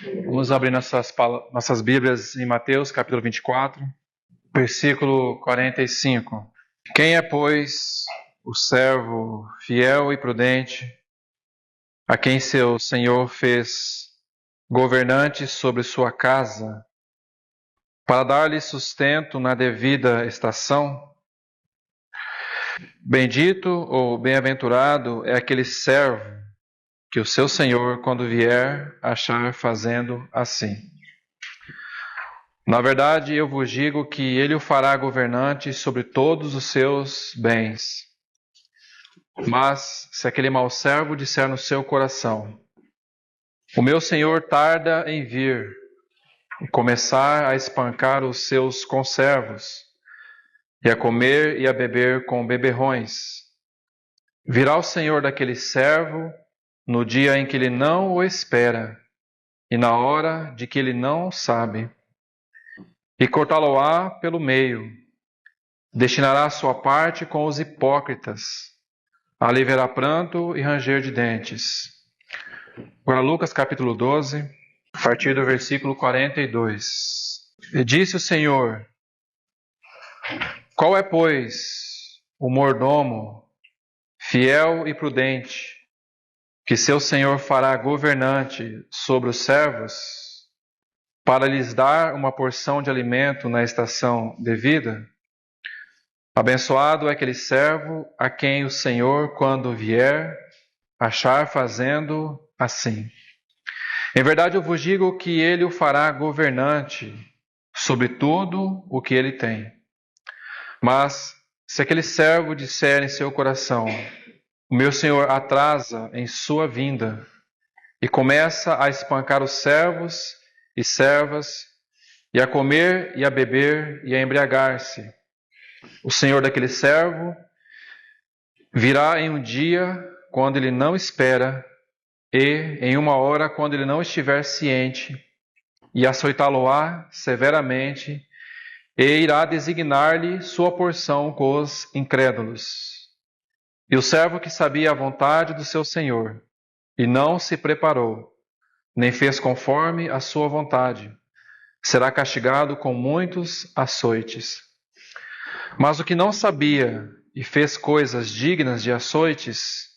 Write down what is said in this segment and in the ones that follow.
Vamos abrir nossas Bíblias em Mateus, capítulo 24, versículo 45. Quem é, pois, o servo fiel e prudente, a quem seu Senhor fez governante sobre sua casa, para dar-lhe sustento na devida estação? Bendito ou bem-aventurado é aquele servo que o seu Senhor, quando vier, achar fazendo assim. Na verdade, eu vos digo que ele o fará governante sobre todos os seus bens. Mas, se aquele mau servo disser no seu coração: o meu Senhor tarda em vir, e começar a espancar os seus conservos, e a comer e a beber com beberrões, virá o Senhor daquele servo no dia em que ele não o espera, e na hora de que ele não sabe, e cortá-lo-á pelo meio, destinará a sua parte com os hipócritas, ali haverá pranto e ranger de dentes. Agora Lucas capítulo 12, a partir do versículo 42. E disse o Senhor: qual é, pois, o mordomo fiel e prudente, que seu Senhor fará governante sobre os servos, para lhes dar uma porção de alimento na estação devida? Abençoado é aquele servo a quem o Senhor, quando vier, achar fazendo assim. Em verdade eu vos digo que ele o fará governante sobre tudo o que ele tem. Mas, se aquele servo disser em seu coração: o meu Senhor atrasa em sua vinda, e começa a espancar os servos e servas, e a comer e a beber e a embriagar-se, o Senhor daquele servo virá em um dia quando ele não espera, e em uma hora quando ele não estiver ciente, e açoitá-lo-á severamente, e irá designar-lhe sua porção com os incrédulos. E o servo que sabia a vontade do seu senhor, e não se preparou, nem fez conforme a sua vontade, será castigado com muitos açoites. Mas o que não sabia e fez coisas dignas de açoites,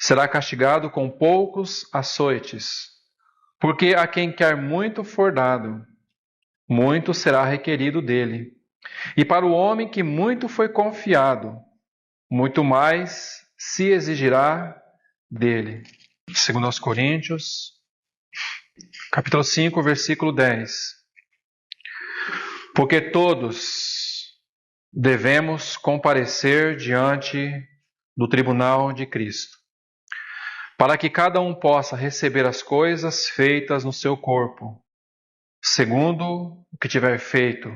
será castigado com poucos açoites. Porque a quem quer muito for dado, muito será requerido dele. E para o homem que muito foi confiado, muito mais se exigirá dele. Segundo aos Coríntios, capítulo 5, versículo 10. Porque todos devemos comparecer diante do tribunal de Cristo, para que cada um possa receber as coisas feitas no seu corpo, segundo o que tiver feito,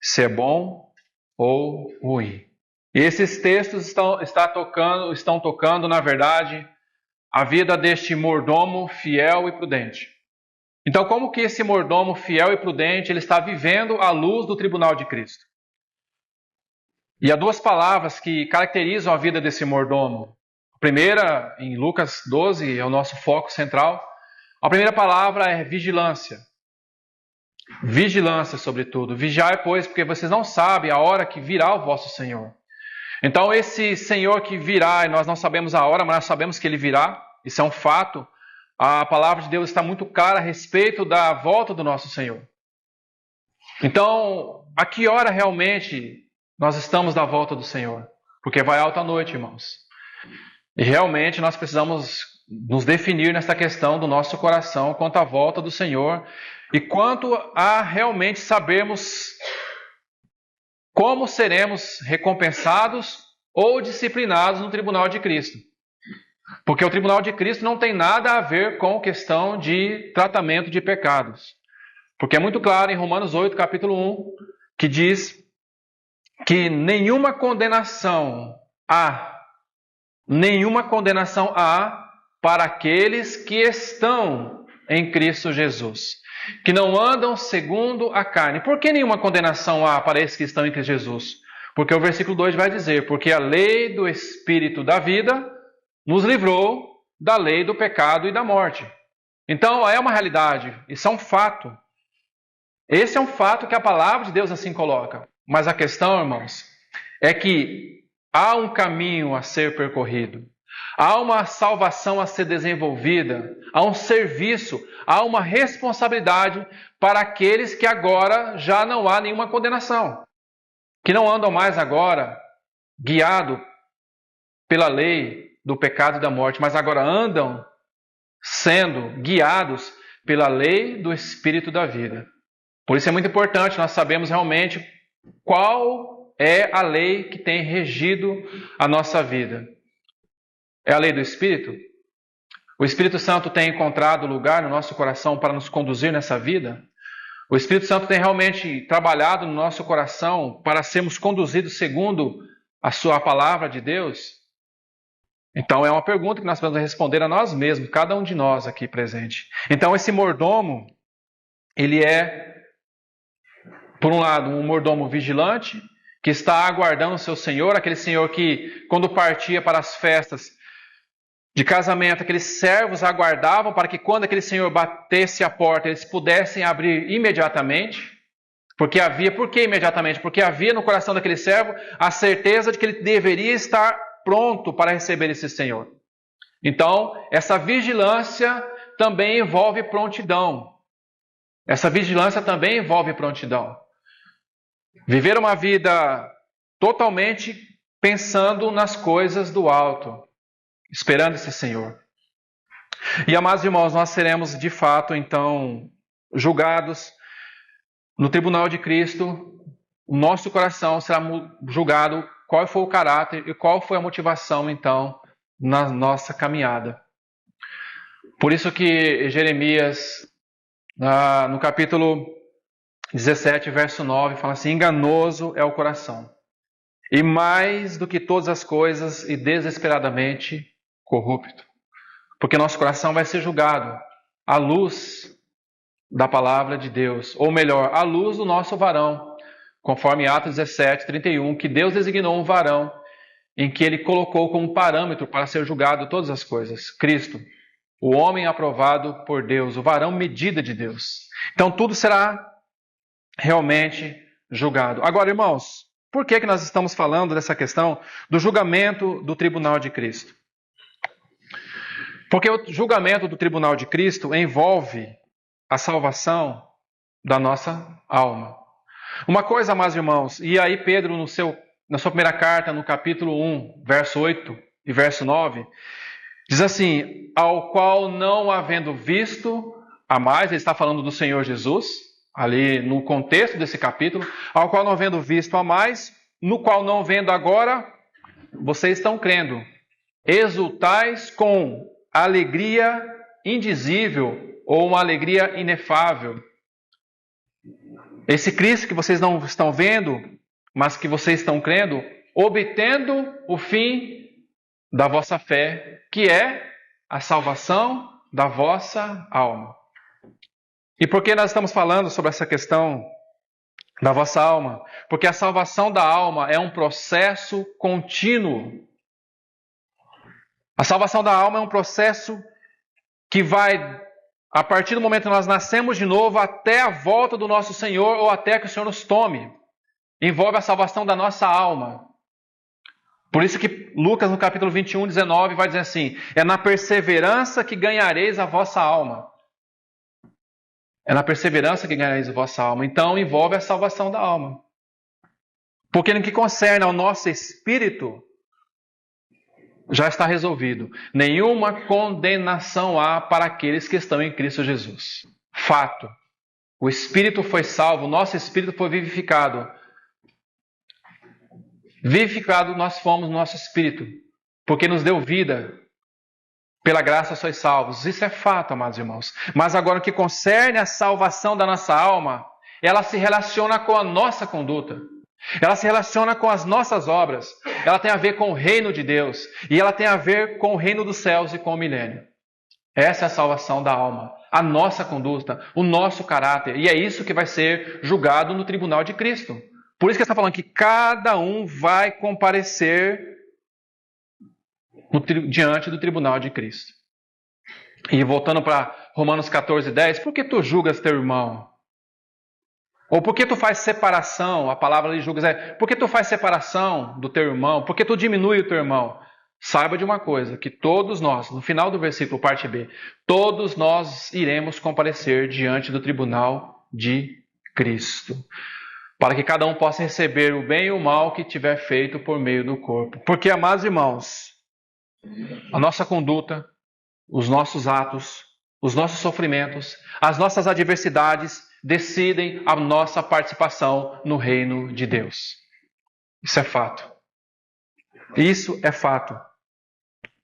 se é bom ou ruim. E esses textos estão tocando, na verdade, a vida deste mordomo fiel e prudente. Então, como que esse mordomo fiel e prudente ele está vivendo à luz do tribunal de Cristo? E há duas palavras que caracterizam a vida desse mordomo. A primeira, em Lucas 12, é o nosso foco central. A primeira palavra é vigilância. Vigilância, sobretudo. Vigiai, pois, porque vocês não sabem a hora que virá o vosso Senhor. Então, esse Senhor que virá, e nós não sabemos a hora, mas nós sabemos que ele virá, isso é um fato. A palavra de Deus está muito clara a respeito da volta do nosso Senhor. Então, a que hora realmente nós estamos na volta do Senhor? Porque vai alta noite, irmãos. E realmente nós precisamos nos definir nessa questão do nosso coração quanto à volta do Senhor e quanto a realmente sabermos como seremos recompensados ou disciplinados no tribunal de Cristo. Porque o tribunal de Cristo não tem nada a ver com questão de tratamento de pecados. Porque é muito claro em Romanos 8, capítulo 1, que diz que nenhuma condenação há para aqueles que estão em Cristo Jesus, que não andam segundo a carne. Por que nenhuma condenação há para esses que estão em Cristo Jesus? Porque o versículo 2 vai dizer: porque a lei do Espírito da vida nos livrou da lei do pecado e da morte. Então é uma realidade, isso é um fato. Esse é um fato que a palavra de Deus assim coloca. Mas a questão, irmãos, é que há um caminho a ser percorrido. Há uma salvação a ser desenvolvida, há um serviço, há uma responsabilidade para aqueles que agora já não há nenhuma condenação. Que não andam mais agora guiados pela lei do pecado e da morte, mas agora andam sendo guiados pela lei do Espírito da vida. Por isso é muito importante nós sabermos realmente qual é a lei que tem regido a nossa vida. É a lei do Espírito? O Espírito Santo tem encontrado lugar no nosso coração para nos conduzir nessa vida? O Espírito Santo tem realmente trabalhado no nosso coração para sermos conduzidos segundo a sua palavra de Deus? Então é uma pergunta que nós precisamos responder a nós mesmos, cada um de nós aqui presente. Então esse mordomo, ele é, por um lado, um mordomo vigilante, que está aguardando o seu senhor, aquele senhor que, quando partia para as festas de casamento, aqueles servos aguardavam para que quando aquele senhor batesse a porta, eles pudessem abrir imediatamente. Por que imediatamente? Porque havia no coração daquele servo a certeza de que ele deveria estar pronto para receber esse senhor. Então, essa vigilância também envolve prontidão. Essa vigilância também envolve prontidão. Viver uma vida totalmente pensando nas coisas do alto, esperando esse Senhor. E, amados irmãos, nós seremos de fato, então, julgados no tribunal de Cristo. O nosso coração será julgado qual foi o caráter e qual foi a motivação, então, na nossa caminhada. Por isso que Jeremias, no capítulo 17, verso 9, fala assim: enganoso é o coração, e mais do que todas as coisas, e desesperadamente corrupto. Porque nosso coração vai ser julgado à luz da palavra de Deus, ou melhor, à luz do nosso varão, conforme Atos 17, 31, que Deus designou um varão em que Ele colocou como parâmetro para ser julgado todas as coisas: Cristo, o homem aprovado por Deus, o varão medida de Deus. Então tudo será realmente julgado. Agora, irmãos, por que nós estamos falando dessa questão do julgamento do tribunal de Cristo? Porque o julgamento do tribunal de Cristo envolve a salvação da nossa alma. Uma coisa, amados irmãos, e aí Pedro, na sua primeira carta, no capítulo 1, verso 8 e verso 9, diz assim: ao qual não havendo visto a mais, ele está falando do Senhor Jesus, ali no contexto desse capítulo, ao qual não havendo visto a mais, no qual não vendo agora, vocês estão crendo, exultais com alegria indizível ou uma alegria inefável. Esse Cristo que vocês não estão vendo, mas que vocês estão crendo, obtendo o fim da vossa fé, que é a salvação da vossa alma. E por que nós estamos falando sobre essa questão da vossa alma? Porque a salvação da alma é um processo contínuo. A salvação da alma é um processo que vai, a partir do momento que nós nascemos de novo, até a volta do nosso Senhor ou até que o Senhor nos tome. Envolve a salvação da nossa alma. Por isso que Lucas, no capítulo 21, 19, vai dizer assim: é na perseverança que ganhareis a vossa alma. É na perseverança que ganhareis a vossa alma. Então envolve a salvação da alma. Porque no que concerne ao nosso espírito, já está resolvido. Nenhuma condenação há para aqueles que estão em Cristo Jesus. Fato. O espírito foi salvo, o nosso espírito foi vivificado. Vivificado nós fomos no nosso espírito, porque nos deu vida. Pela graça sois salvos. Isso é fato, amados irmãos. Mas agora, no que concerne a salvação da nossa alma, ela se relaciona com a nossa conduta. Ela se relaciona com as nossas obras. Ela tem a ver com o reino de Deus. E ela tem a ver com o reino dos céus e com o milênio. Essa é a salvação da alma. A nossa conduta, o nosso caráter. E é isso que vai ser julgado no tribunal de Cristo. Por isso que ele está falando que cada um vai comparecer diante do tribunal de Cristo. E voltando para Romanos 14:10, por que tu julgas teu irmão? Ou por que tu faz separação? A palavra ali julgas é, por que tu faz separação do teu irmão? Por que tu diminui o teu irmão? Saiba de uma coisa, que todos nós, no final do versículo, parte B, todos nós iremos comparecer diante do tribunal de Cristo, para que cada um possa receber o bem e o mal que tiver feito por meio do corpo. Porque, amados irmãos, a nossa conduta, os nossos atos, os nossos sofrimentos, as nossas adversidades decidem a nossa participação no reino de Deus. Isso é fato. Isso é fato.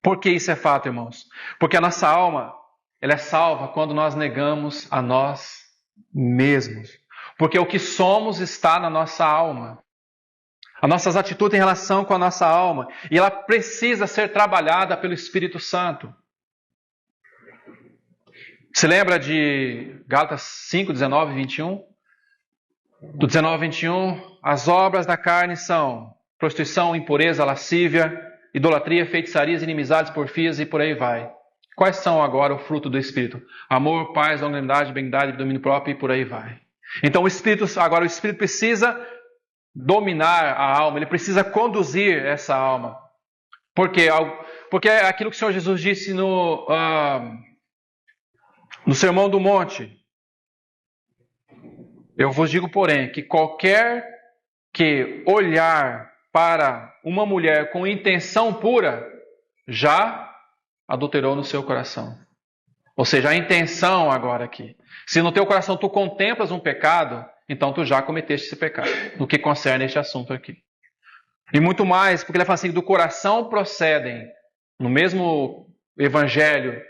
Por que isso é fato, irmãos? Porque a nossa alma, ela é salva quando nós negamos a nós mesmos. Porque o que somos está na nossa alma. As nossas atitudes em relação com a nossa alma. E ela precisa ser trabalhada pelo Espírito Santo. Se lembra de Gálatas 5, 19 e 21? Do 19 e 21, as obras da carne são prostituição, impureza, lascívia, idolatria, feitiçarias, inimizades, porfias e por aí vai. Quais são agora o fruto do Espírito? Amor, paz, longanimidade, benignidade, domínio próprio e por aí vai. Então o Espírito precisa dominar a alma, ele precisa conduzir essa alma. Por quê? Porque é aquilo que o Senhor Jesus disse no Sermão do Monte. Eu vos digo, porém, que qualquer que olhar para uma mulher com intenção pura, já adulterou no seu coração. Ou seja, a intenção agora aqui. Se no teu coração tu contemplas um pecado, então tu já cometeste esse pecado, no que concerne este assunto aqui. E muito mais, porque ele fala assim, do coração procedem, no mesmo evangelho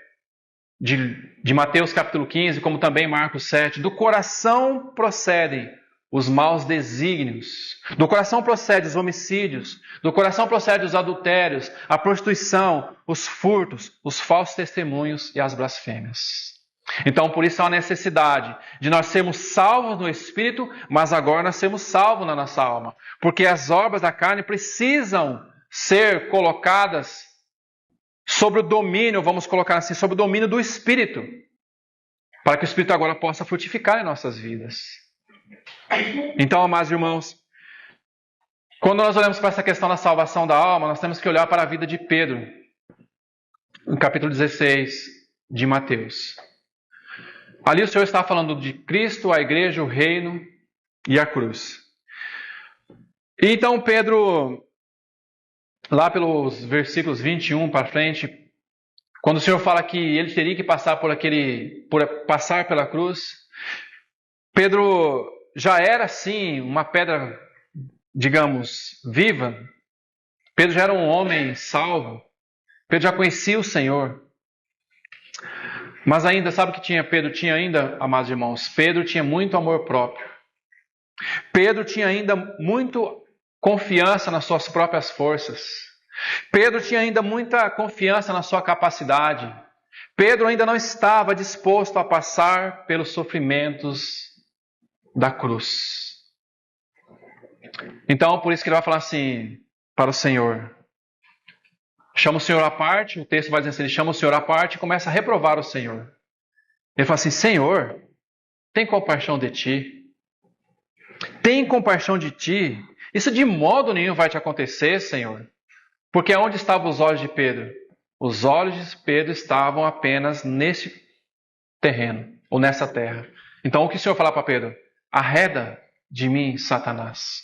de Mateus capítulo 15, como também Marcos 7, do coração procedem os maus desígnios, do coração procedem os homicídios, do coração procedem os adultérios, a prostituição, os furtos, os falsos testemunhos e as blasfêmias. Então, por isso há a necessidade de nós sermos salvos no Espírito, mas agora nós sermos salvos na nossa alma. Porque as obras da carne precisam ser colocadas sobre o domínio, vamos colocar assim, sobre o domínio do Espírito, para que o Espírito agora possa frutificar em nossas vidas. Então, amados irmãos, quando nós olhamos para essa questão da salvação da alma, nós temos que olhar para a vida de Pedro, no capítulo 16 de Mateus. Ali o Senhor está falando de Cristo, a igreja, o reino e a cruz. E então Pedro, lá pelos versículos 21 para frente, quando o Senhor fala que ele teria que passar passar pela cruz, Pedro já era assim uma pedra, digamos, viva. Pedro já era um homem salvo. Pedro já conhecia o Senhor. Mas ainda, sabe o que Pedro tinha ainda, amados irmãos? Pedro tinha muito amor próprio. Pedro tinha ainda muito confiança nas suas próprias forças. Pedro tinha ainda muita confiança na sua capacidade. Pedro ainda não estava disposto a passar pelos sofrimentos da cruz. Então, por isso que ele vai falar assim para o Senhor. Chama o Senhor à parte, o texto vai dizer assim, ele chama o Senhor à parte e começa a reprovar o Senhor. Ele fala assim, Senhor, tem compaixão de ti. Tem compaixão de ti. Isso de modo nenhum vai te acontecer, Senhor. Porque onde estavam os olhos de Pedro? Os olhos de Pedro estavam apenas nesse terreno, ou nessa terra. Então o que o Senhor fala para Pedro? Arreda de mim, Satanás.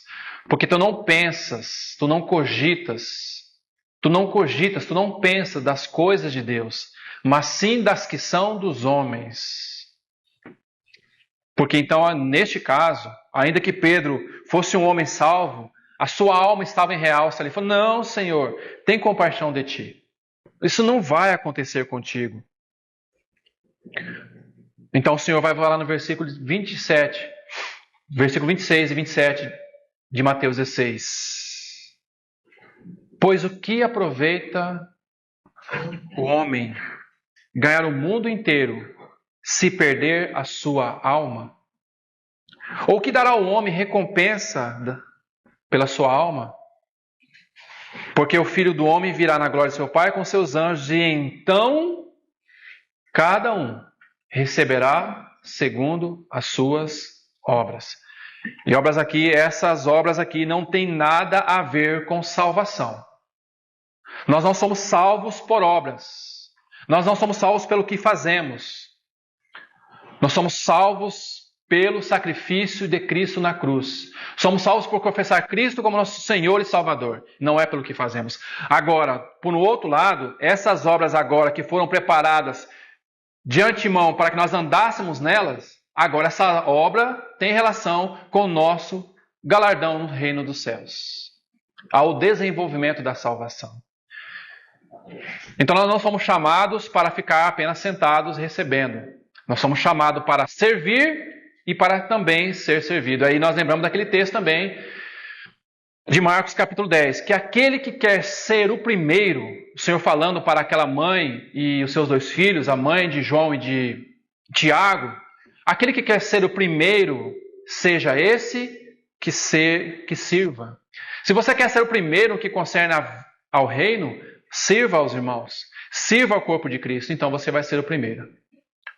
Porque tu não pensas, tu não cogitas, tu não pensas das coisas de Deus, mas sim das que são dos homens. Porque então, neste caso, ainda que Pedro fosse um homem salvo, a sua alma estava em realce. Ele falou, não, Senhor, tem compaixão de ti. Isso não vai acontecer contigo. Então o Senhor vai falar no versículo 27, versículo 26 e 27 de Mateus 16. Pois o que aproveita o homem ganhar o mundo inteiro se perder a sua alma? Ou que dará ao homem recompensa pela sua alma? Porque o Filho do Homem virá na glória de seu Pai com seus anjos, e então Cada um receberá segundo as suas obras. E obras aqui, essas obras aqui não têm nada a ver com salvação. Nós não somos salvos por obras. Nós não somos salvos pelo que fazemos. Nós somos salvos pelo sacrifício de Cristo na cruz. Somos salvos por confessar Cristo como nosso Senhor e Salvador. Não é pelo que fazemos. Agora, por outro lado, essas obras agora que foram preparadas de antemão para que nós andássemos nelas, agora essa obra tem relação com o nosso galardão no reino dos céus, ao desenvolvimento da salvação. Então nós não somos chamados para ficar apenas sentados recebendo. Nós somos chamados para servir e para também ser servido. Aí nós lembramos daquele texto também de Marcos capítulo 10, que aquele que quer ser o primeiro, o Senhor falando para aquela mãe e os seus 2 filhos, a mãe de João e de Tiago, aquele que quer ser o primeiro, seja esse que sirva. Se você quer ser o primeiro que concerne ao reino, sirva aos irmãos, sirva ao corpo de Cristo, então você vai ser o primeiro.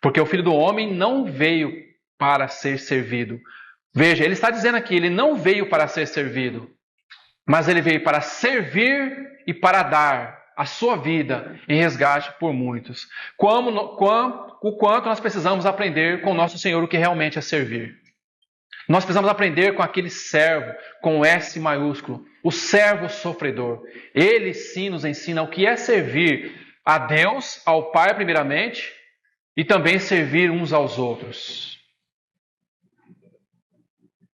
Porque o Filho do Homem não veio para ser servido. Veja, ele está dizendo aqui, ele não veio para ser servido, mas ele veio para servir e para dar a sua vida em resgate por muitos. O quanto nós precisamos aprender com o nosso Senhor o que realmente é servir. Nós precisamos aprender com aquele servo, com o S maiúsculo, o servo sofredor. Ele sim nos ensina o que é servir a Deus, ao Pai primeiramente, e também servir uns aos outros.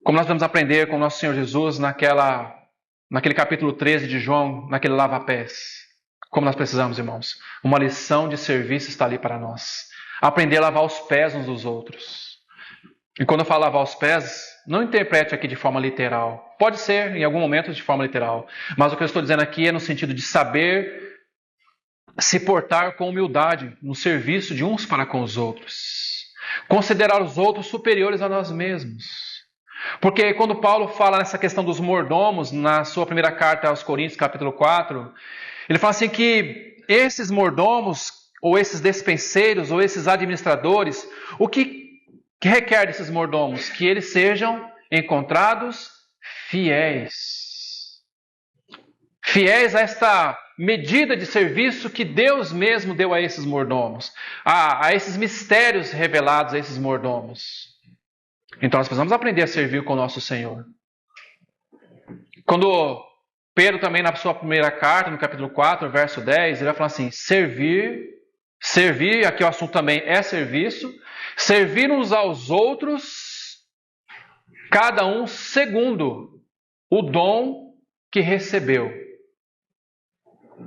Como nós vamos aprender com o nosso Senhor Jesus naquele capítulo 13 de João, naquele lava-pés. Como nós precisamos, irmãos. Uma lição de serviço está ali para nós. Aprender a lavar os pés uns dos outros. E quando eu falo lavar os pés, não interprete aqui de forma literal. Pode ser, em algum momento, de forma literal. Mas o que eu estou dizendo aqui é no sentido de saber se portar com humildade no serviço de uns para com os outros. Considerar os outros superiores a nós mesmos. Porque quando Paulo fala nessa questão dos mordomos, na sua primeira carta aos Coríntios, capítulo 4, ele fala assim que esses mordomos, ou esses despenseiros, ou esses administradores, o que requer desses mordomos? Que eles sejam encontrados fiéis. Fiéis a esta medida de serviço que Deus mesmo deu a esses mordomos, a esses mistérios revelados a esses mordomos. Então nós precisamos aprender a servir com o nosso Senhor. Quando Pedro também na sua primeira carta, no capítulo 4, verso 10, ele vai falar assim, servir, aqui o assunto também é serviço, servir uns aos outros, cada um segundo o dom que recebeu,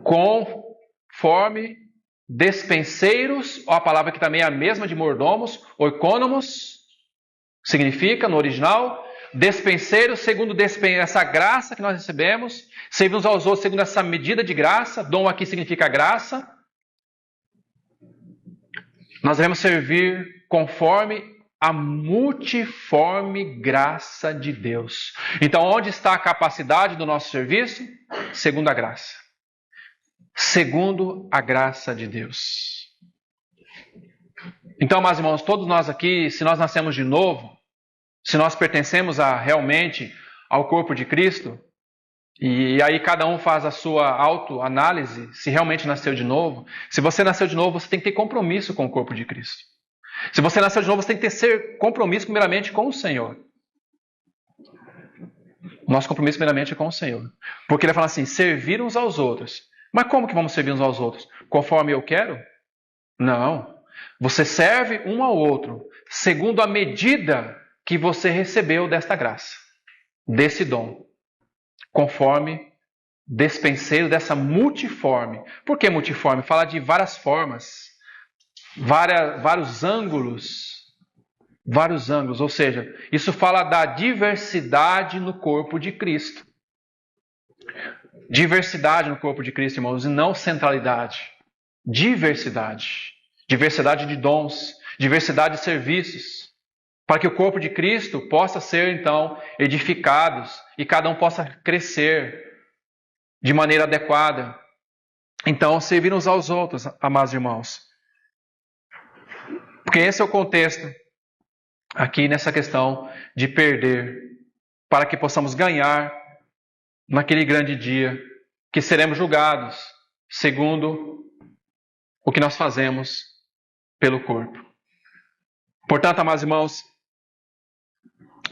conforme despenseiros, ou a palavra que também é a mesma de mordomos, oikonomos, significa no original, despenseiros segundo essa graça que nós recebemos, servir uns aos outros segundo essa medida de graça, dom aqui significa graça. Nós devemos servir conforme a multiforme graça de Deus. Então, onde está a capacidade do nosso serviço? Segundo a graça. Segundo a graça de Deus. Então, meus irmãos, todos nós aqui, se nós nascemos de novo, se nós pertencemos realmente ao corpo de Cristo, e aí cada um faz a sua autoanálise, se realmente nasceu de novo. Se você nasceu de novo, você tem que ter compromisso com o corpo de Cristo. Se você nasceu de novo, você tem que ter compromisso primeiramente com o Senhor. Nosso compromisso primeiramente é com o Senhor. Porque ele fala assim, servir uns aos outros. Mas como que vamos servir uns aos outros? Conforme eu quero? Não. Você serve um ao outro, segundo a medida que você recebeu desta graça, desse dom. Conforme despenseiro dessa multiforme. Por que multiforme? Fala de várias formas, vários ângulos, ou seja, isso fala da diversidade no corpo de Cristo. Diversidade no corpo de Cristo, irmãos, e não centralidade. Diversidade. Diversidade de dons, diversidade de serviços. Para que o corpo de Cristo possa ser, então, edificados e cada um possa crescer de maneira adequada. Então, servir uns aos outros, amados irmãos. Porque esse é o contexto aqui nessa questão de perder, para que possamos ganhar naquele grande dia, que seremos julgados segundo o que nós fazemos pelo corpo. Portanto, amados irmãos,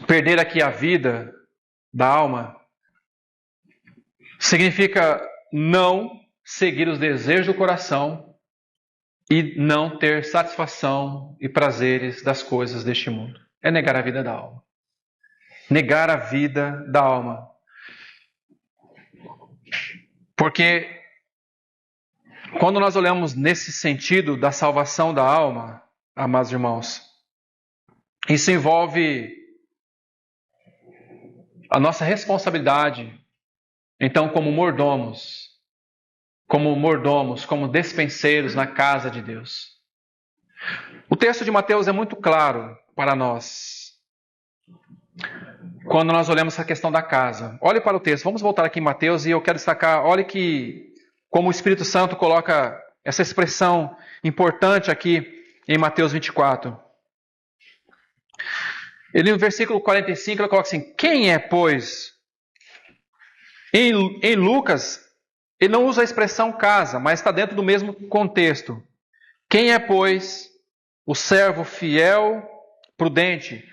perder aqui a vida da alma significa não seguir os desejos do coração e não ter satisfação e prazeres das coisas deste mundo. É negar a vida da alma. Negar a vida da alma. Porque quando nós olhamos nesse sentido da salvação da alma, amados irmãos, isso envolve a nossa responsabilidade, então, como mordomos, como despenseiros na casa de Deus. O texto de Mateus é muito claro para nós. Quando nós olhamos essa questão da casa. Olhe para o texto. Vamos voltar aqui em Mateus e eu quero destacar, olhe que como o Espírito Santo coloca essa expressão importante aqui em Mateus 24. Ele no versículo 45 ele coloca assim: quem é, pois? Em Lucas, ele não usa a expressão casa, mas está dentro do mesmo contexto. Quem é, pois, o servo fiel, prudente?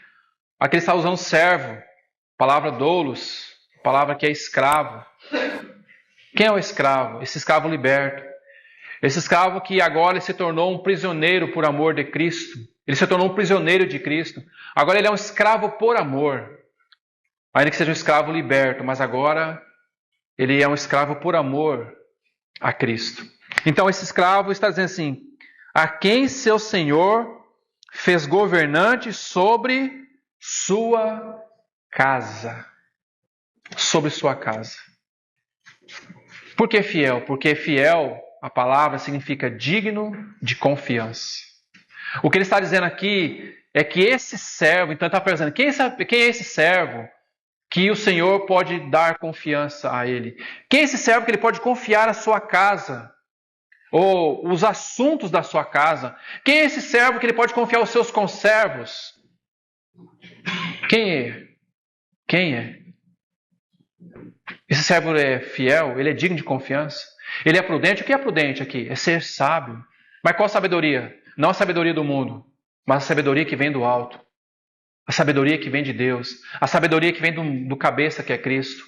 Aqui ele está usando servo, palavra doulos, palavra que é escravo. Quem é o escravo? Esse escravo liberto. Esse escravo que agora se tornou um prisioneiro por amor de Cristo. Ele se tornou um prisioneiro de Cristo. Agora ele é um escravo por amor. Ainda que seja um escravo liberto, mas agora ele é um escravo por amor a Cristo. Então esse escravo está dizendo assim: a quem seu Senhor fez governante sobre sua casa. Sobre sua casa. Por que fiel? Porque fiel, a palavra significa digno de confiança. O que ele está dizendo aqui é que esse servo, então ele está pensando, quem é esse servo que o Senhor pode dar confiança a ele? Quem é esse servo que ele pode confiar a sua casa? Ou os assuntos da sua casa? Quem é esse servo que ele pode confiar os seus conservos? Quem é? Quem é? Esse servo é fiel? Ele é digno de confiança? Ele é prudente? O que é prudente aqui? É ser sábio. Mas qual sabedoria? Não a sabedoria do mundo, mas a sabedoria que vem do alto. A sabedoria que vem de Deus. A sabedoria que vem do cabeça que é Cristo.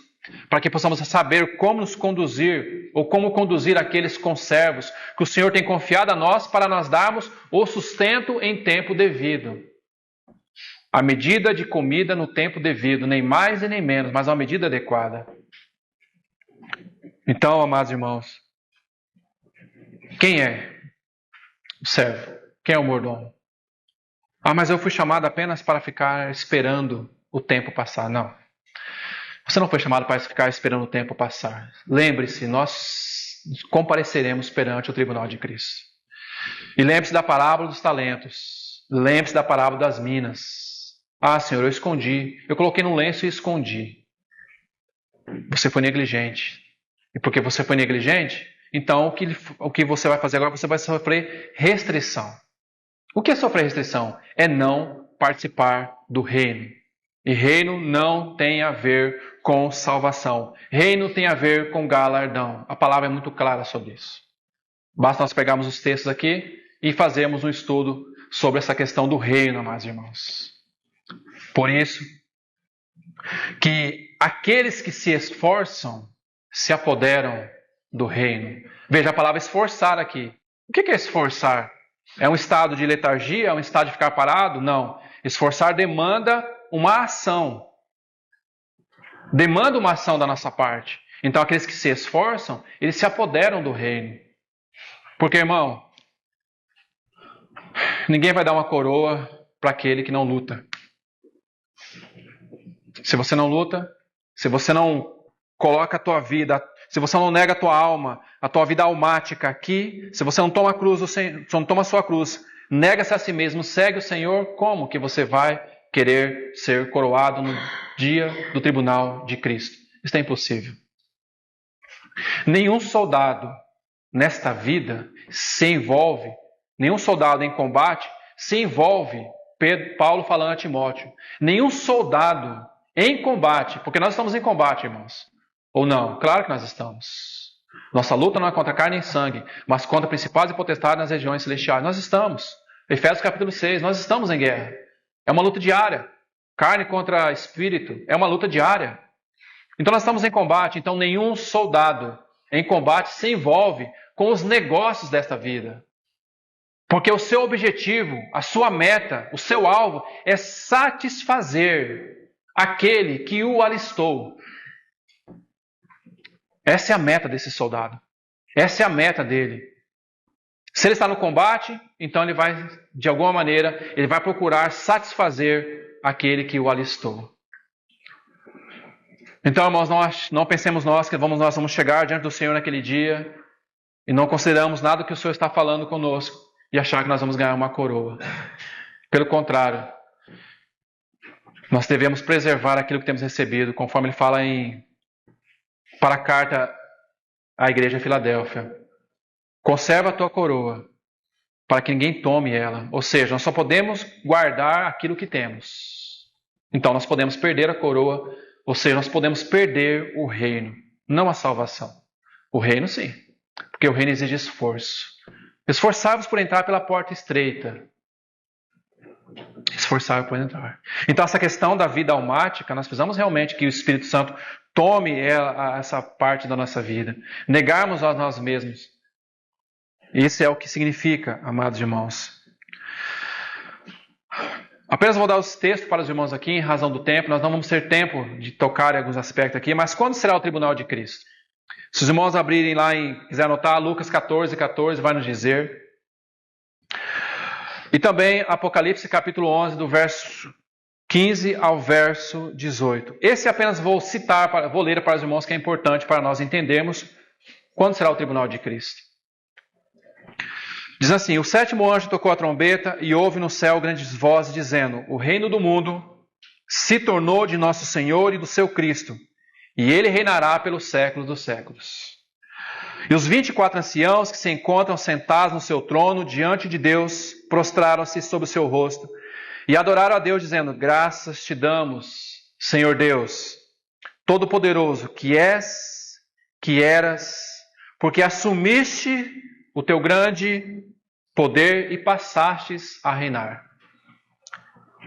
Para que possamos saber como nos conduzir, ou como conduzir aqueles conservos que o Senhor tem confiado a nós para nós darmos o sustento em tempo devido. A medida de comida no tempo devido, nem mais e nem menos, mas a medida adequada. Então, amados irmãos, quem é o servo? Quem é o mordomo? Ah, mas eu fui chamado apenas para ficar esperando o tempo passar. Não. Você não foi chamado para ficar esperando o tempo passar. Lembre-se, nós compareceremos perante o tribunal de Cristo. E lembre-se da parábola dos talentos. Lembre-se da parábola das minas. Ah, Senhor, eu escondi. Eu coloquei no lenço e escondi. Você foi negligente. E porque você foi negligente, então o que você vai fazer agora? Você vai sofrer restrição. O que é sofrer restrição? É não participar do reino. E reino não tem a ver com salvação. Reino tem a ver com galardão. A palavra é muito clara sobre isso. Basta nós pegarmos os textos aqui e fazermos um estudo sobre essa questão do reino, amados irmãos. Por isso, que aqueles que se esforçam se apoderam do reino. Veja a palavra esforçar aqui. O que é esforçar? É um estado de letargia? É um estado de ficar parado? Não. Esforçar demanda uma ação. Demanda uma ação da nossa parte. Então aqueles que se esforçam, eles se apoderam do reino. Porque, irmão, ninguém vai dar uma coroa para aquele que não luta. Se você não luta, se você não coloca a tua vida, se você não nega a tua alma, a tua vida almática aqui, se você não toma a cruz, você não toma a sua cruz, nega-se a si mesmo, segue o Senhor, como que você vai querer ser coroado no dia do tribunal de Cristo? Isso é impossível. Nenhum soldado nesta vida se envolve, nenhum soldado em combate se envolve, Paulo falando a Timóteo, nenhum soldado em combate, porque nós estamos em combate, irmãos. Ou não? Claro que nós estamos. Nossa luta não é contra carne e sangue, mas contra principados e potestades nas regiões celestiais. Nós estamos. Efésios capítulo 6, nós estamos em guerra. É uma luta diária. Carne contra espírito é uma luta diária. Então nós estamos em combate. Então nenhum soldado em combate se envolve com os negócios desta vida. Porque o seu objetivo, a sua meta, o seu alvo é satisfazer aquele que o alistou. Essa é a meta desse soldado. Essa é a meta dele. Se ele está no combate, então ele vai, de alguma maneira, ele vai procurar satisfazer aquele que o alistou. Então, irmãos, não pensemos nós que nós vamos chegar diante do Senhor naquele dia e não consideramos nada que o Senhor está falando conosco e achar que nós vamos ganhar uma coroa. Pelo contrário, nós devemos preservar aquilo que temos recebido, conforme ele fala para a carta à igreja de Filadélfia. Conserva a tua coroa, para que ninguém tome ela. Ou seja, nós só podemos guardar aquilo que temos. Então nós podemos perder a coroa, ou seja, nós podemos perder o reino, não a salvação. O reino sim, porque o reino exige esforço. Esforçai-vos por entrar pela porta estreita. Esforçai-vos por entrar. Então essa questão da vida almática, nós precisamos realmente que o Espírito Santo tome essa parte da nossa vida. Negarmos a nós mesmos. Isso é o que significa, amados irmãos. Apenas vou dar os textos para os irmãos aqui, em razão do tempo. Nós não vamos ter tempo de tocar em alguns aspectos aqui, mas quando será o tribunal de Cristo? Se os irmãos abrirem lá e quiser anotar, Lucas 14 vai nos dizer. E também Apocalipse capítulo 11, do verso 15 ao verso 18. Esse apenas vou ler para os irmãos, que é importante para nós entendermos quando será o tribunal de Cristo. Diz assim: o sétimo anjo tocou a trombeta e houve no céu grandes vozes dizendo: o reino do mundo se tornou de nosso Senhor e do seu Cristo, e ele reinará pelos séculos dos séculos. E os 24 anciãos que se encontram sentados no seu trono diante de Deus prostraram-se sobre o seu rosto e adoraram a Deus dizendo: graças te damos, Senhor Deus, Todo-Poderoso, que és, que eras, porque assumiste o teu grande poder e passastes a reinar.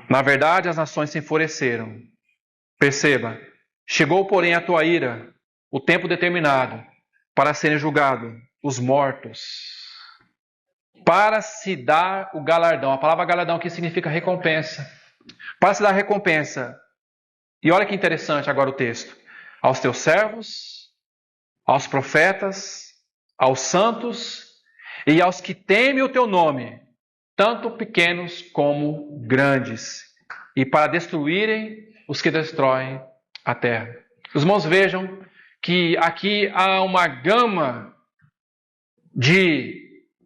Na verdade, as nações se enfureceram. Perceba, chegou, porém, a tua ira, o tempo determinado, para serem julgados os mortos, para se dar o galardão. A palavra galardão aqui significa recompensa. Para se dar recompensa. E olha que interessante agora o texto. Aos teus servos, aos profetas, aos santos e aos que temem o teu nome, tanto pequenos como grandes, e para destruírem os que destroem a terra. Os irmãos vejam que aqui há uma gama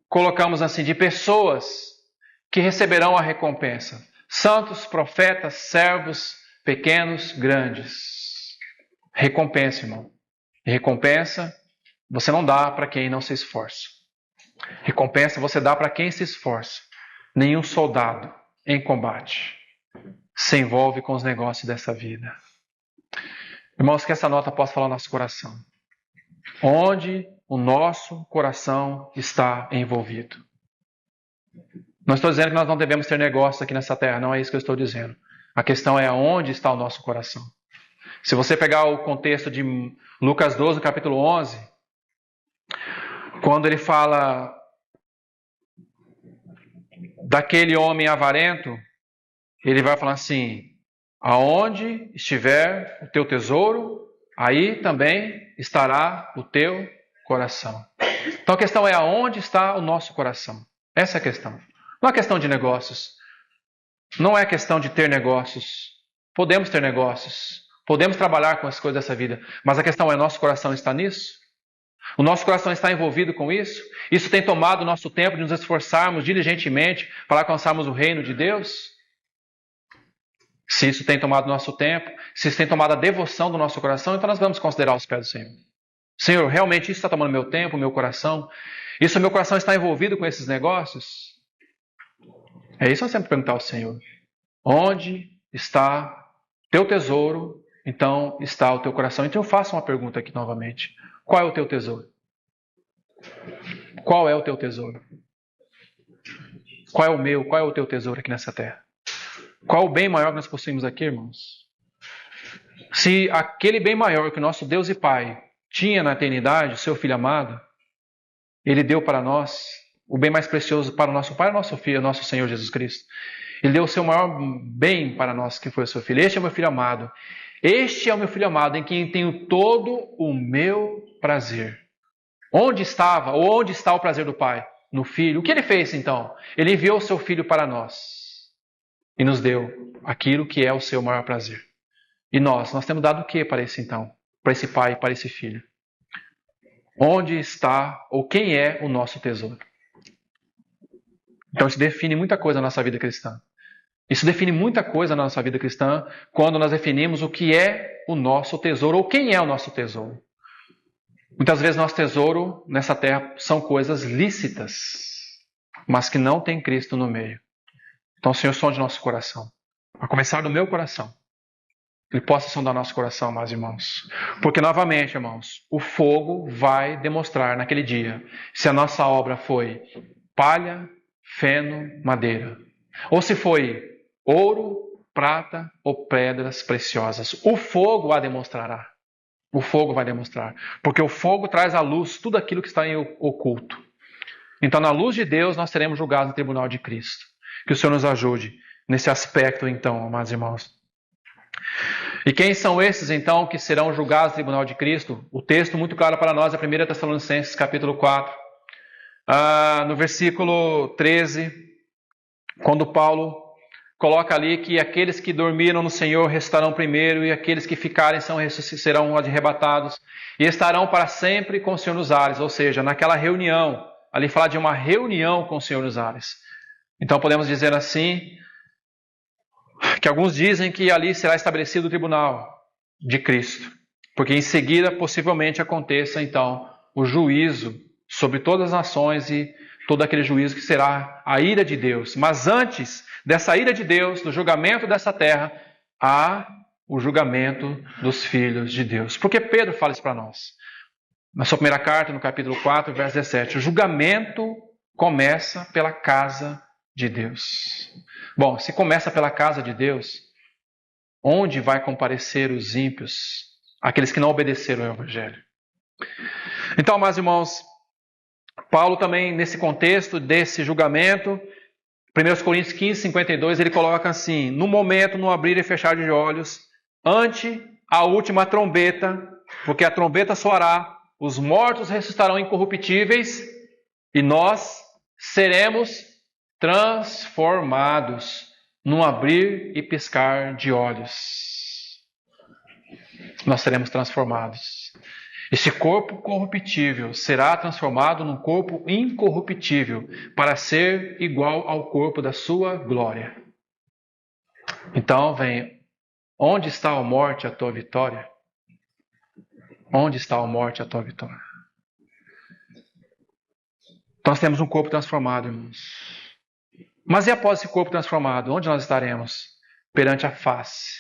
colocamos assim, de pessoas que receberão a recompensa. Santos, profetas, servos, pequenos, grandes. Recompensa, irmão. E recompensa você não dá para quem não se esforça. Recompensa você dá para quem se esforça. Nenhum soldado em combate se envolve com os negócios dessa vida. Irmãos, que essa nota possa falar no nosso coração. Onde o nosso coração está envolvido. Não estou dizendo que nós não devemos ter negócios aqui nessa terra, não é isso que eu estou dizendo. A questão é onde está o nosso coração. Se você pegar o contexto de Lucas 12, capítulo 11, quando ele fala daquele homem avarento, ele vai falar assim: aonde estiver o teu tesouro, aí também estará o teu coração. Então a questão é aonde está o nosso coração. Essa é a questão. Não é questão de negócios. Não é questão de ter negócios. Podemos ter negócios. Podemos trabalhar com as coisas dessa vida. Mas a questão é, nosso coração está nisso? O nosso coração está envolvido com isso? Isso tem tomado o nosso tempo de nos esforçarmos diligentemente para alcançarmos o reino de Deus? Se isso tem tomado o nosso tempo, se isso tem tomado a devoção do nosso coração, então nós vamos considerar os pés do Senhor. Senhor, realmente isso está tomando meu tempo, meu coração? Isso, meu coração está envolvido com esses negócios? É isso que nós temos que perguntar ao Senhor. Onde está teu tesouro, então está o teu coração. Então eu faço uma pergunta aqui novamente. Qual é o teu tesouro? Qual é o teu tesouro? Qual é o meu? Qual é o teu tesouro aqui nessa terra? Qual o bem maior que nós possuímos aqui, irmãos? Se aquele bem maior que o nosso Deus e Pai tinha na eternidade, o seu Filho amado, Ele deu para nós o bem mais precioso para o nosso Pai, o nosso Filho, o nosso Senhor Jesus Cristo. Ele deu o seu maior bem para nós, que foi o seu Filho. Este é o meu Filho amado. Este é o meu Filho amado, em quem tenho todo o meu prazer. Onde estava, ou onde está o prazer do Pai? No Filho. O que Ele fez então? Ele enviou o seu Filho para nós e nos deu aquilo que é o seu maior prazer. E nós temos dado o que para esse então? Para esse Pai e para esse Filho? Onde está, ou quem é o nosso tesouro? Então isso define muita coisa na nossa vida cristã. Isso define muita coisa na nossa vida cristã quando nós definimos o que é o nosso tesouro, ou quem é o nosso tesouro. Muitas vezes nosso tesouro nessa terra são coisas lícitas, mas que não tem Cristo no meio. Então o Senhor sonde nosso coração. A começar do meu coração. Ele possa sondar nosso coração, meus irmãos. Porque, novamente, irmãos, o fogo vai demonstrar naquele dia se a nossa obra foi palha, feno, madeira. Ou se foi ouro, prata ou pedras preciosas. O fogo a demonstrará. O fogo vai demonstrar. Porque o fogo traz à luz tudo aquilo que está em oculto. Então, na luz de Deus, nós seremos julgados no tribunal de Cristo. Que o Senhor nos ajude nesse aspecto, então, amados irmãos. E quem são esses, então, que serão julgados no tribunal de Cristo? O texto muito claro para nós é 1 Tessalonicenses, capítulo 4. No versículo 13, quando Paulo coloca ali que aqueles que dormiram no Senhor ressuscitarão primeiro, e aqueles que ficarem serão arrebatados, e estarão para sempre com o Senhor nos ares. Ou seja, naquela reunião, ali fala de uma reunião com o Senhor nos ares. Então podemos dizer assim, que alguns dizem que ali será estabelecido o tribunal de Cristo, porque em seguida possivelmente aconteça então o juízo sobre todas as nações e todo aquele juízo que será a ira de Deus. Mas antes dessa ira de Deus, do julgamento dessa terra, há o julgamento dos filhos de Deus. Porque Pedro fala isso para nós. Na sua primeira carta, no capítulo 4, verso 17, o julgamento começa pela casa de Deus. Bom, se começa pela casa de Deus, onde vai comparecer os ímpios, aqueles que não obedeceram ao Evangelho? Então, meus irmãos, Paulo também, nesse contexto desse julgamento, 1 Coríntios 15, 52, ele coloca assim: no momento, no abrir e fechar de olhos, ante a última trombeta, porque a trombeta soará, os mortos ressuscitarão incorruptíveis e nós seremos transformados num abrir e piscar de olhos. Nós seremos transformados. Esse corpo corruptível será transformado num corpo incorruptível para ser igual ao corpo da sua glória. Então vem, onde está a morte, a tua vitória? Onde está a morte, a tua vitória? Nós temos um corpo transformado, irmãos. Mas e após esse corpo transformado, onde nós estaremos? Perante a face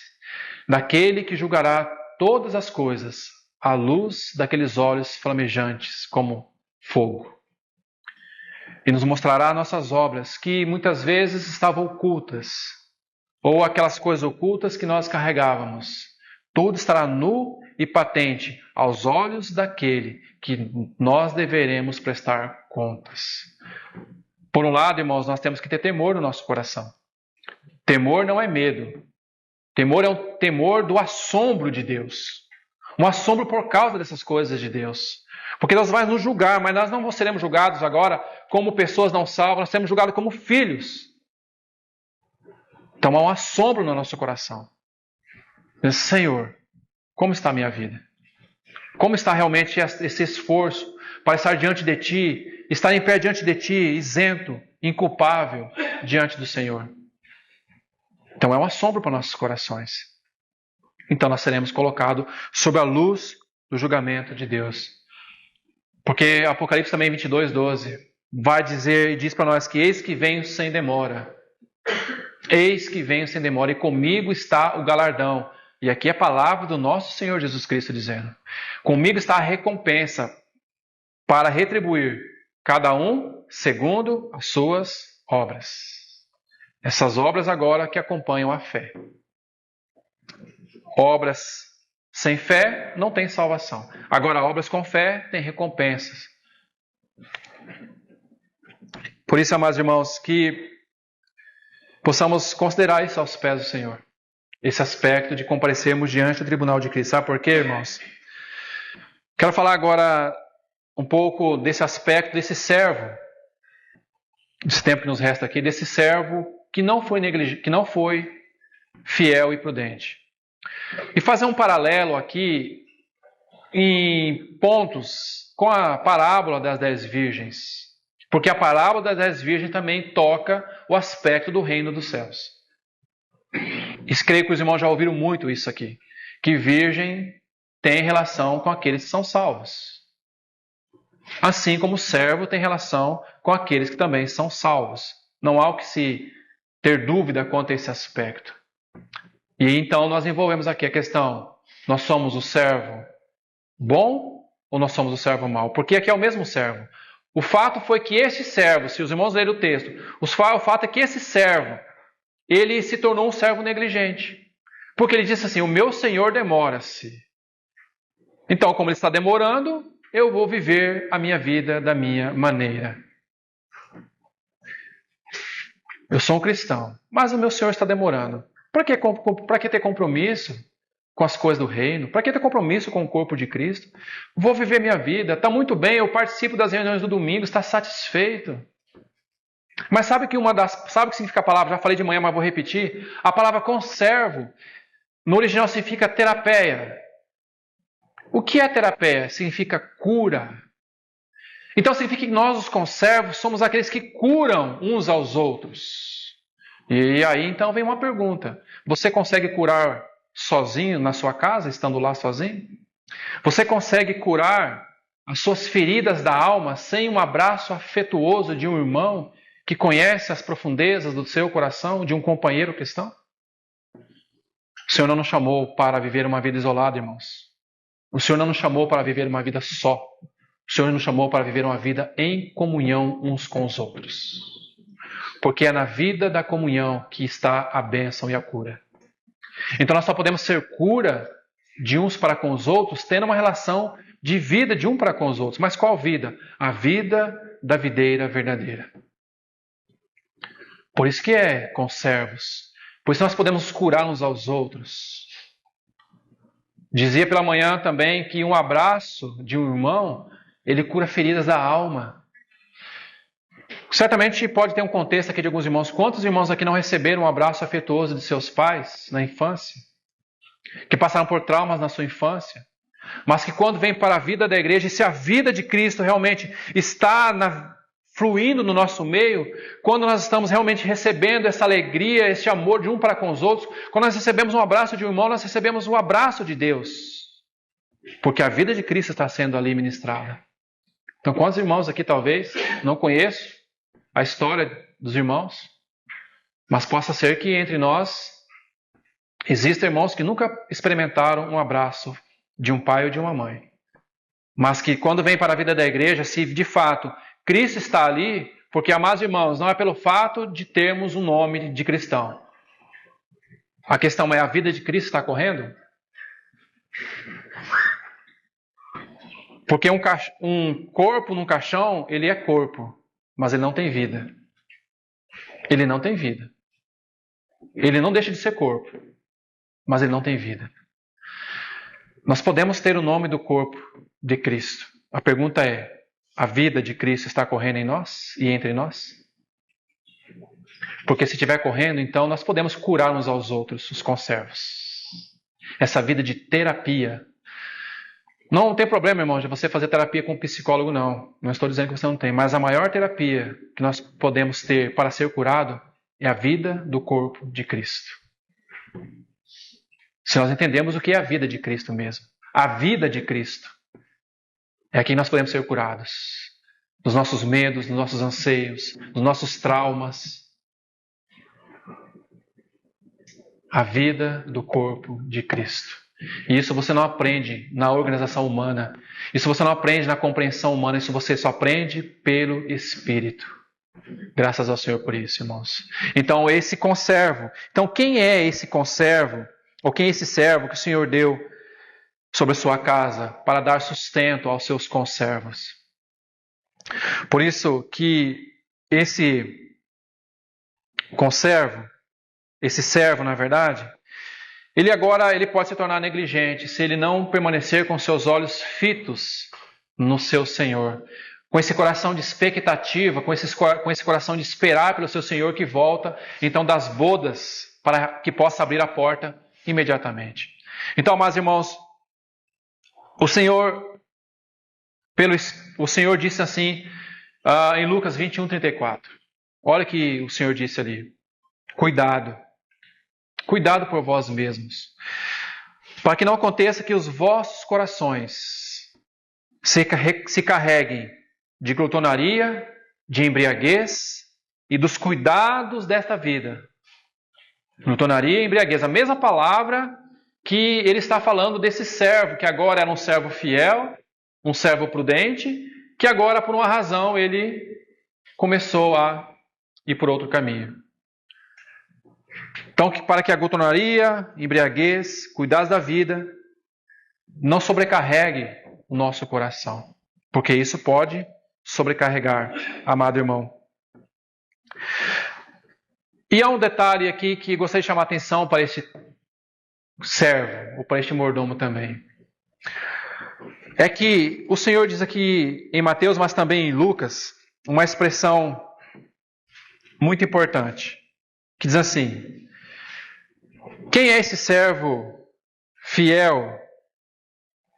daquele que julgará todas as coisas à luz daqueles olhos flamejantes como fogo. E nos mostrará nossas obras que muitas vezes estavam ocultas, ou aquelas coisas ocultas que nós carregávamos. Tudo estará nu e patente aos olhos daquele que nós deveremos prestar contas. Por um lado, irmãos, nós temos que ter temor no nosso coração. Temor não é medo. Temor é um temor do assombro de Deus. Um assombro por causa dessas coisas de Deus. Porque Deus vai nos julgar, mas nós não seremos julgados agora como pessoas não salvas, nós seremos julgados como filhos. Então há um assombro no nosso coração. Senhor, como está a minha vida? Como está realmente esse esforço para estar diante de Ti, estar em pé diante de Ti, isento, inculpável diante do Senhor? Então é um assombro para nossos corações. Então nós seremos colocados sob a luz do julgamento de Deus. Porque Apocalipse também 22, 12 vai dizer e diz para nós que eis que venho sem demora. Eis que venho sem demora, e comigo está o galardão. E aqui é a palavra do nosso Senhor Jesus Cristo dizendo: comigo está a recompensa para retribuir cada um segundo as suas obras. Essas obras agora que acompanham a fé. Obras sem fé não tem salvação. Agora, obras com fé têm recompensas. Por isso, amados irmãos, que possamos considerar isso aos pés do Senhor. Esse aspecto de comparecermos diante do tribunal de Cristo. Sabe por quê, irmãos? Quero falar agora um pouco desse aspecto desse servo, desse tempo que nos resta aqui, desse servo que não foi fiel e prudente. E fazer um paralelo aqui em pontos com a parábola das 10 virgens. Porque a parábola das 10 virgens também toca o aspecto do reino dos céus. E creio que os irmãos já ouviram muito isso aqui. Que virgem tem relação com aqueles que são salvos. Assim como o servo tem relação com aqueles que também são salvos. Não há o que se ter dúvida quanto a esse aspecto. E então nós envolvemos aqui a questão: nós somos o servo bom ou nós somos o servo mau? Porque aqui é o mesmo servo. O fato foi que este servo, se os irmãos lerem o texto, o fato é que esse servo, ele se tornou um servo negligente. Porque ele disse assim: o meu senhor demora-se. Então, como ele está demorando, eu vou viver a minha vida da minha maneira. Eu sou um cristão, mas o meu senhor está demorando. Para que ter compromisso com as coisas do reino? Para que ter compromisso com o corpo de Cristo? Vou viver minha vida, está muito bem, eu participo das reuniões do domingo, está satisfeito. Mas sabe o que significa a palavra? Já falei de manhã, mas vou repetir. A palavra conservo, no original significa terapeia. O que é terapeia? Significa cura. Então significa que nós, os conservos, somos aqueles que curam uns aos outros. E aí então vem uma pergunta: você consegue curar sozinho na sua casa, estando lá sozinho? Você consegue curar as suas feridas da alma sem um abraço afetuoso de um irmão que conhece as profundezas do seu coração, de um companheiro cristão? O Senhor não nos chamou para viver uma vida isolada, irmãos. O Senhor não nos chamou para viver uma vida só. O Senhor nos chamou para viver uma vida em comunhão uns com os outros. Porque é na vida da comunhão que está a bênção e a cura. Então nós só podemos ser cura de uns para com os outros tendo uma relação de vida de um para com os outros. Mas qual vida? A vida da videira verdadeira. Por isso que é conservos. Por isso nós podemos curar uns aos outros. Dizia pela manhã também que um abraço de um irmão, ele cura feridas da alma. Certamente pode ter um contexto aqui de alguns irmãos. Quantos irmãos aqui não receberam um abraço afetuoso de seus pais na infância? Que passaram por traumas na sua infância? Mas que quando vem para a vida da igreja, e se a vida de Cristo realmente está fluindo no nosso meio, quando nós estamos realmente recebendo essa alegria, esse amor de um para com os outros, quando nós recebemos um abraço de um irmão, nós recebemos o abraço de Deus. Porque a vida de Cristo está sendo ali ministrada. Então, quantos irmãos aqui talvez não conheço a história dos irmãos, mas possa ser que entre nós existem irmãos que nunca experimentaram um abraço de um pai ou de uma mãe, mas que quando vem para a vida da igreja, se de fato Cristo está ali, porque, amados irmãos, não é pelo fato de termos um nome de cristão. A questão é: a vida de Cristo está correndo? Porque um corpo num caixão, ele é corpo, mas ele não tem vida. Ele não tem vida. Ele não deixa de ser corpo, mas ele não tem vida. Nós podemos ter o nome do corpo de Cristo. A pergunta é: a vida de Cristo está correndo em nós e entre nós? Porque se estiver correndo, então nós podemos curar uns aos outros, os conservos. Essa vida de terapia. Não tem problema, irmão, de você fazer terapia com um psicólogo, não. Não estou dizendo que você não tem. Mas a maior terapia que nós podemos ter para ser curado é a vida do corpo de Cristo. Se nós entendemos o que é a vida de Cristo mesmo. A vida de Cristo. É aqui que nós podemos ser curados. Dos nossos medos, dos nossos anseios, dos nossos traumas. a vida do corpo de Cristo. E isso você não aprende na organização humana. Isso você não aprende na compreensão humana. Isso você só aprende pelo Espírito. Graças ao Senhor por isso, irmãos. Então, esse conservo. Então, quem é esse conservo? Ou quem é esse servo que o Senhor deu sobre a sua casa para dar sustento aos seus conservos? Por isso que esse conservo, esse servo, na verdade, ele pode se tornar negligente se ele não permanecer com seus olhos fitos no seu Senhor, com esse coração de expectativa, com esse coração de esperar pelo seu Senhor que volta, então, das bodas, para que possa abrir a porta imediatamente. Então, amados irmãos, o Senhor disse assim em Lucas 21:34. Olha o que o Senhor disse ali. Cuidado por vós mesmos, para que não aconteça que os vossos corações se carreguem de glutonaria, de embriaguez e dos cuidados desta vida. Glutonaria e embriaguez, a mesma palavra que ele está falando desse servo, que agora era um servo fiel, um servo prudente, que agora, por uma razão, ele começou a ir por outro caminho. Então, para que a glutonaria, embriaguez, cuidados da vida, não sobrecarregue o nosso coração. Porque isso pode sobrecarregar, amado irmão. E há um detalhe aqui que gostaria de chamar a atenção para este servo, ou para este mordomo também. É que o Senhor diz aqui em Mateus, mas também em Lucas, uma expressão muito importante, que diz assim: quem é esse servo fiel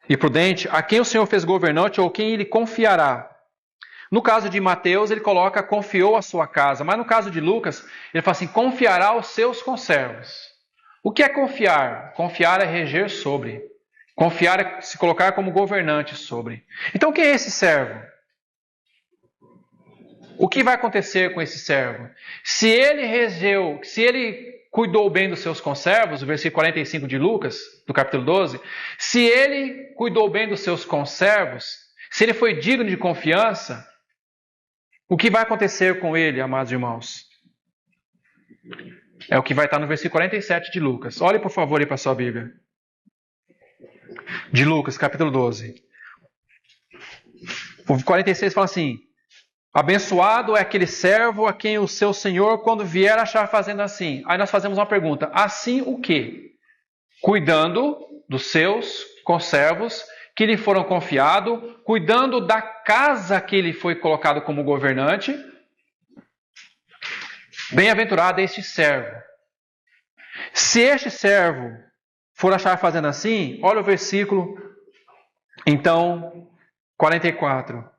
e prudente, a quem o Senhor fez governante ou quem ele confiará? No caso de Mateus, ele coloca confiou a sua casa, mas no caso de Lucas, ele fala assim, confiará aos seus conservos. O que é confiar? Confiar é reger sobre. Confiar é se colocar como governante sobre. Então, quem é esse servo? O que vai acontecer com esse servo? Se ele cuidou bem dos seus conservos, o versículo 45 de Lucas, do capítulo 12, se ele cuidou bem dos seus conservos, se ele foi digno de confiança, o que vai acontecer com ele, amados irmãos? É o que vai estar no versículo 47 de Lucas. Olhe, por favor, aí para a sua Bíblia. De Lucas, capítulo 12. O 46 fala assim: abençoado é aquele servo a quem o seu senhor, quando vier, achar fazendo assim. Aí nós fazemos uma pergunta. Assim o quê? Cuidando dos seus conservos que lhe foram confiados, cuidando da casa que ele foi colocado como governante. Bem-aventurado é este servo. Se este servo for achar fazendo assim, olha o versículo, então, 44.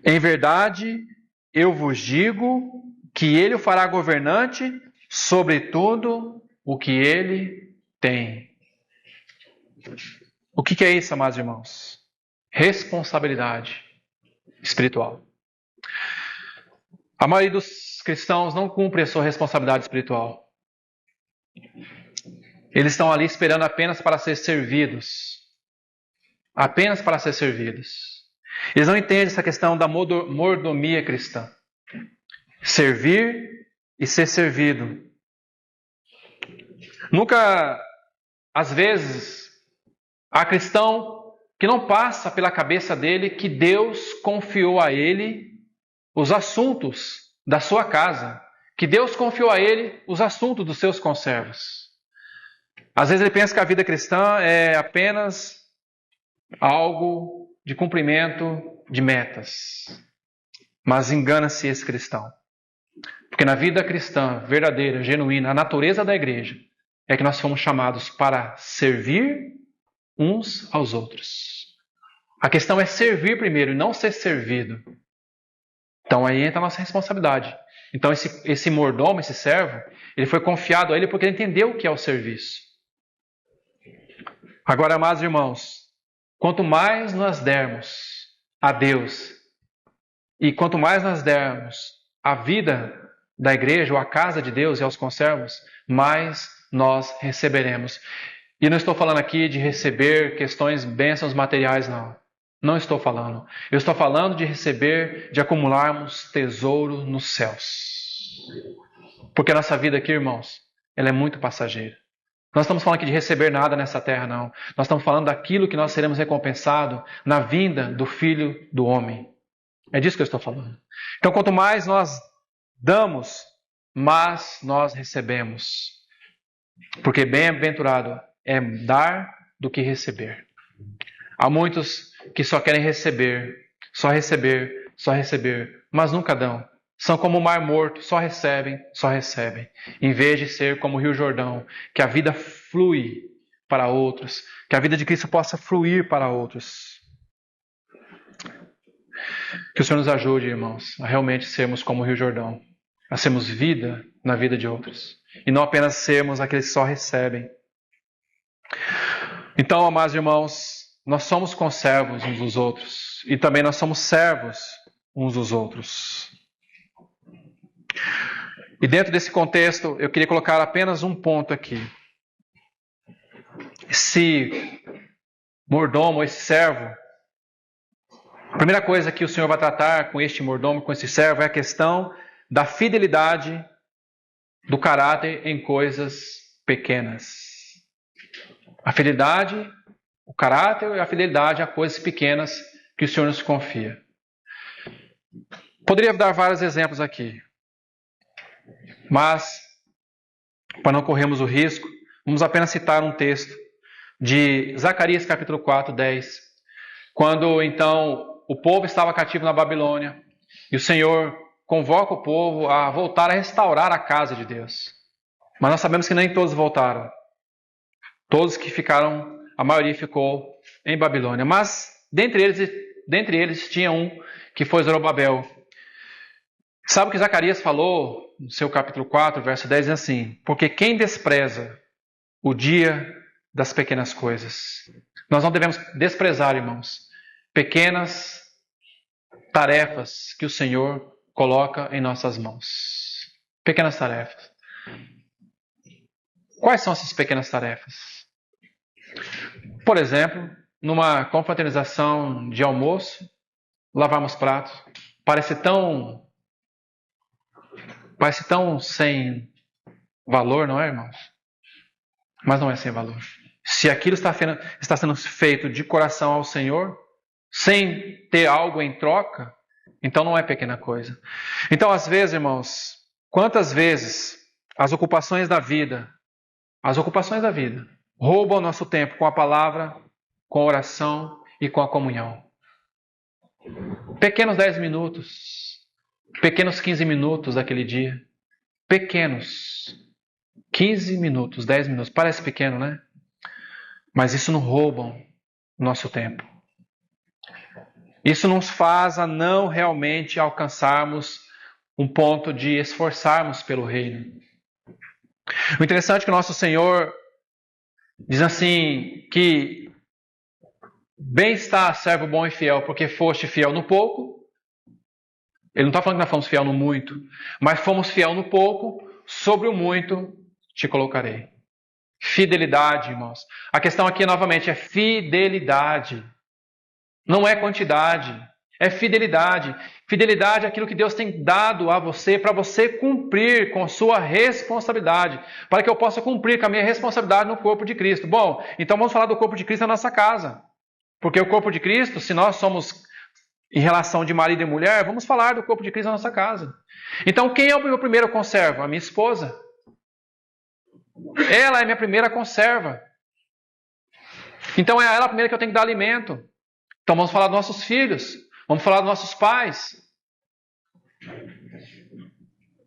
Em verdade, eu vos digo que ele o fará governante sobre tudo o que ele tem. O que é isso, amados irmãos? Responsabilidade espiritual. A maioria dos cristãos não cumpre a sua responsabilidade espiritual. Eles estão ali esperando apenas para ser servidos. Apenas para ser servidos. Eles não entendem essa questão da mordomia cristã. Servir e ser servido. Nunca, às vezes, há cristão que não passa pela cabeça dele que Deus confiou a ele os assuntos da sua casa. Que Deus confiou a ele os assuntos dos seus conservos. Às vezes ele pensa que a vida cristã é apenas algo de cumprimento de metas. Mas engana-se esse cristão. Porque na vida cristã, verdadeira, genuína, a natureza da igreja é que nós fomos chamados para servir uns aos outros. A questão é servir primeiro e não ser servido. Então aí entra a nossa responsabilidade. Então esse mordomo, esse servo, ele foi confiado a ele porque ele entendeu o que é o serviço. Agora, amados irmãos, quanto mais nós dermos a Deus e quanto mais nós dermos a vida da igreja ou à casa de Deus e aos conservos, mais nós receberemos. E não estou falando aqui de receber questões, bênçãos materiais, não. Não estou falando. Eu estou falando de receber, de acumularmos tesouro nos céus. Porque a nossa vida aqui, irmãos, ela é muito passageira. Nós estamos falando aqui de receber nada nessa terra, não. Nós estamos falando daquilo que nós seremos recompensados na vinda do Filho do Homem. É disso que eu estou falando. Então, quanto mais nós damos, mais nós recebemos. Porque bem-aventurado é dar do que receber. Há muitos que só querem receber, só receber, só receber, mas nunca dão. São como o mar morto, só recebem, em vez de ser como o Rio Jordão, que a vida flui para outros, que a vida de Cristo possa fluir para outros. Que o Senhor nos ajude, irmãos, a realmente sermos como o Rio Jordão, a sermos vida na vida de outros, e não apenas sermos aqueles que só recebem. Então, amados irmãos, nós somos conservos uns dos outros, e também nós somos servos uns dos outros. E dentro desse contexto, eu queria colocar apenas um ponto aqui. Esse mordomo, esse servo, a primeira coisa que o Senhor vai tratar com este mordomo, com esse servo, é a questão da fidelidade do caráter em coisas pequenas. A fidelidade, o caráter e a fidelidade a coisas pequenas que o Senhor nos confia. Poderia dar vários exemplos aqui. Mas, para não corrermos o risco, vamos apenas citar um texto de Zacarias capítulo 4, 10. Quando então o povo estava cativo na Babilônia e o Senhor convoca o povo a voltar a restaurar a casa de Deus. Mas nós sabemos que nem todos voltaram. Todos que ficaram, a maioria ficou em Babilônia. Mas dentre eles tinha um que foi Zorobabel. Sabe o que Zacarias falou no seu capítulo 4, verso 10, é assim: porque quem despreza o dia das pequenas coisas. Nós não devemos desprezar, irmãos, pequenas tarefas que o Senhor coloca em nossas mãos. Pequenas tarefas. Quais são essas pequenas tarefas? Por exemplo, numa confraternização de almoço, lavarmos pratos. Parece tão sem valor, não é, irmãos? Mas não é sem valor. Se aquilo está sendo feito de coração ao Senhor, sem ter algo em troca, então não é pequena coisa. Então, às vezes, irmãos, quantas vezes as ocupações da vida roubam o nosso tempo com a palavra, com a oração e com a comunhão. Pequenos 10 minutos, pequenos 15 minutos daquele dia. Pequenos 15 minutos, 10 minutos. Parece pequeno, né? Mas isso não roubam o nosso tempo. Isso nos faz a não realmente alcançarmos um ponto de esforçarmos pelo reino. O interessante é que o nosso Senhor diz assim, que bem está, servo bom e fiel, porque foste fiel no pouco. Ele não está falando que nós fomos fiel no muito, mas fomos fiel no pouco, sobre o muito te colocarei. Fidelidade, irmãos. A questão aqui, novamente, é fidelidade. Não é quantidade, é fidelidade. Fidelidade é aquilo que Deus tem dado a você, para você cumprir com sua responsabilidade, para que eu possa cumprir com a minha responsabilidade no corpo de Cristo. Bom, então vamos falar do corpo de Cristo na nossa casa. Porque o corpo de Cristo, se nós somos em relação de marido e mulher, vamos falar do corpo de Cristo na nossa casa. Então, quem é o meu primeiro conservo? A minha esposa. Ela é minha primeira conserva. Então, é a ela primeiro que eu tenho que dar alimento. Então, vamos falar dos nossos filhos. Vamos falar dos nossos pais.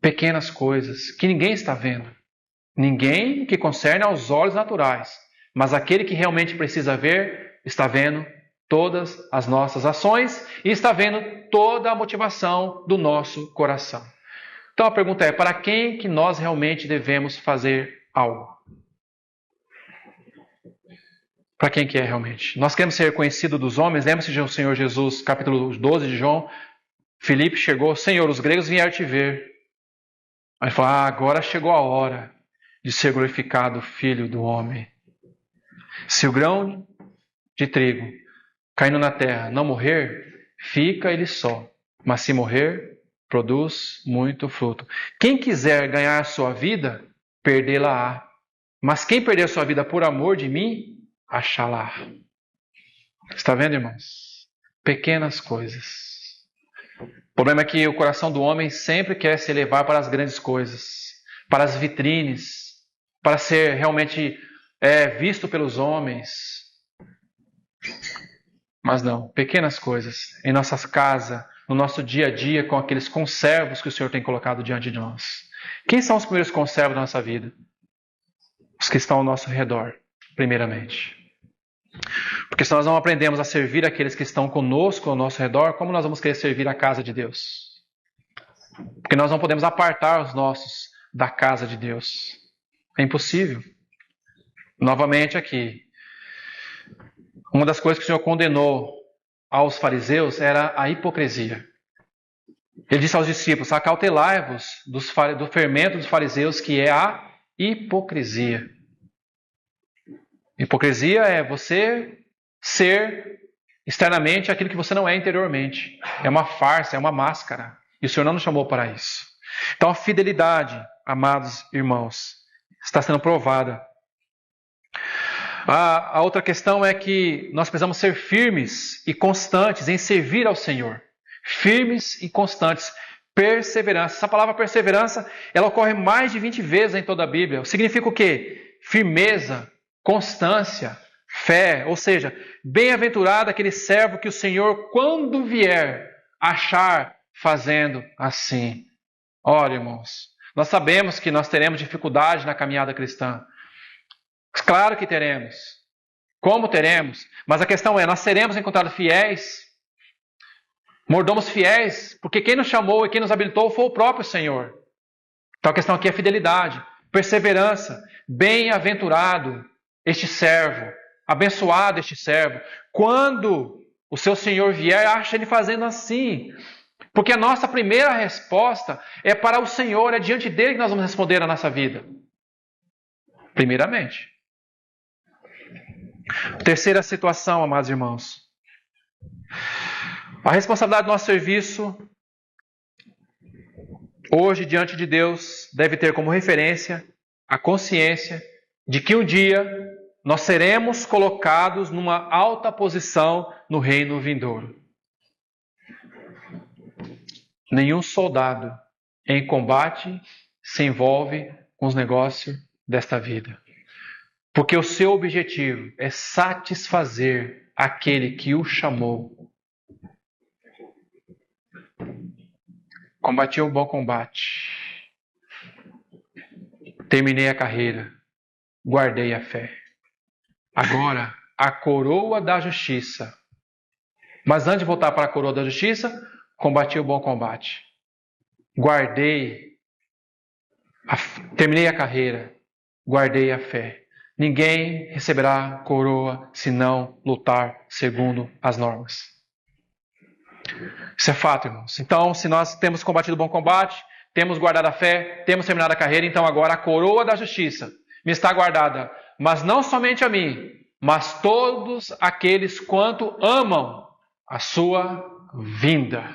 Pequenas coisas que ninguém está vendo. Ninguém que concerne aos olhos naturais. Mas aquele que realmente precisa ver, está vendo todas as nossas ações e está vendo toda a motivação do nosso coração. Então a pergunta é, para quem que nós realmente devemos fazer algo? Para quem que é realmente? Nós queremos ser reconhecidos dos homens. Lembre-se de o Senhor Jesus, capítulo 12 de João. Filipe chegou, Senhor, os gregos vieram te ver. Aí ele fala, agora chegou a hora de ser glorificado o Filho do Homem. Se o grão de trigo caindo na terra não morrer, fica ele só. Mas se morrer, produz muito fruto. Quem quiser ganhar a sua vida, perdê-la-á. Mas quem perder a sua vida por amor de mim, achá-la. Está vendo, irmãos? Pequenas coisas. O problema é que o coração do homem sempre quer se elevar para as grandes coisas, para as vitrines, para ser realmente visto pelos homens. Mas não, pequenas coisas, em nossas casas, no nosso dia a dia, com aqueles conservos que o Senhor tem colocado diante de nós. Quem são os primeiros conservos da nossa vida? Os que estão ao nosso redor, primeiramente. Porque se nós não aprendemos a servir aqueles que estão conosco ao nosso redor, como nós vamos querer servir a casa de Deus? Porque nós não podemos apartar os nossos da casa de Deus. É impossível. Novamente aqui, uma das coisas que o Senhor condenou aos fariseus era a hipocrisia. Ele disse aos discípulos, acautelai-vos do fermento dos fariseus, que é a hipocrisia. Hipocrisia é você ser externamente aquilo que você não é interiormente. É uma farsa, é uma máscara. E o Senhor não nos chamou para isso. Então a fidelidade, amados irmãos, está sendo provada. A outra questão é que nós precisamos ser firmes e constantes em servir ao Senhor. Firmes e constantes. Perseverança. Essa palavra perseverança, ela ocorre mais de 20 vezes em toda a Bíblia. Significa o quê? Firmeza, constância, fé. Ou seja, bem-aventurado aquele servo que o Senhor, quando vier, achar fazendo assim. Ora, irmãos, nós sabemos que nós teremos dificuldade na caminhada cristã. Claro que teremos. Como teremos? Mas a questão é, nós seremos encontrados fiéis? Mordomos fiéis? Porque quem nos chamou e quem nos habilitou foi o próprio Senhor. Então a questão aqui é fidelidade, perseverança. Bem-aventurado este servo, abençoado este servo. Quando o seu Senhor vier, acha ele fazendo assim. Porque a nossa primeira resposta é para o Senhor, é diante dele que nós vamos responder a nossa vida. Primeiramente. Terceira situação, amados irmãos. A responsabilidade do nosso serviço, hoje, diante de Deus, deve ter como referência a consciência de que um dia nós seremos colocados numa alta posição no reino vindouro. Nenhum soldado em combate se envolve com os negócios desta vida. Porque o seu objetivo é satisfazer aquele que o chamou. Combati o bom combate. Terminei a carreira. Guardei a fé. Agora, a coroa da justiça. Mas antes de voltar para a coroa da justiça, combati o bom combate. Terminei a carreira. Guardei a fé. Ninguém receberá coroa se não lutar segundo as normas. Isso é fato, irmãos. Então, se nós temos combatido o bom combate, temos guardado a fé, temos terminado a carreira, então agora a coroa da justiça me está guardada. Mas não somente a mim, mas todos aqueles quanto amam a sua vinda.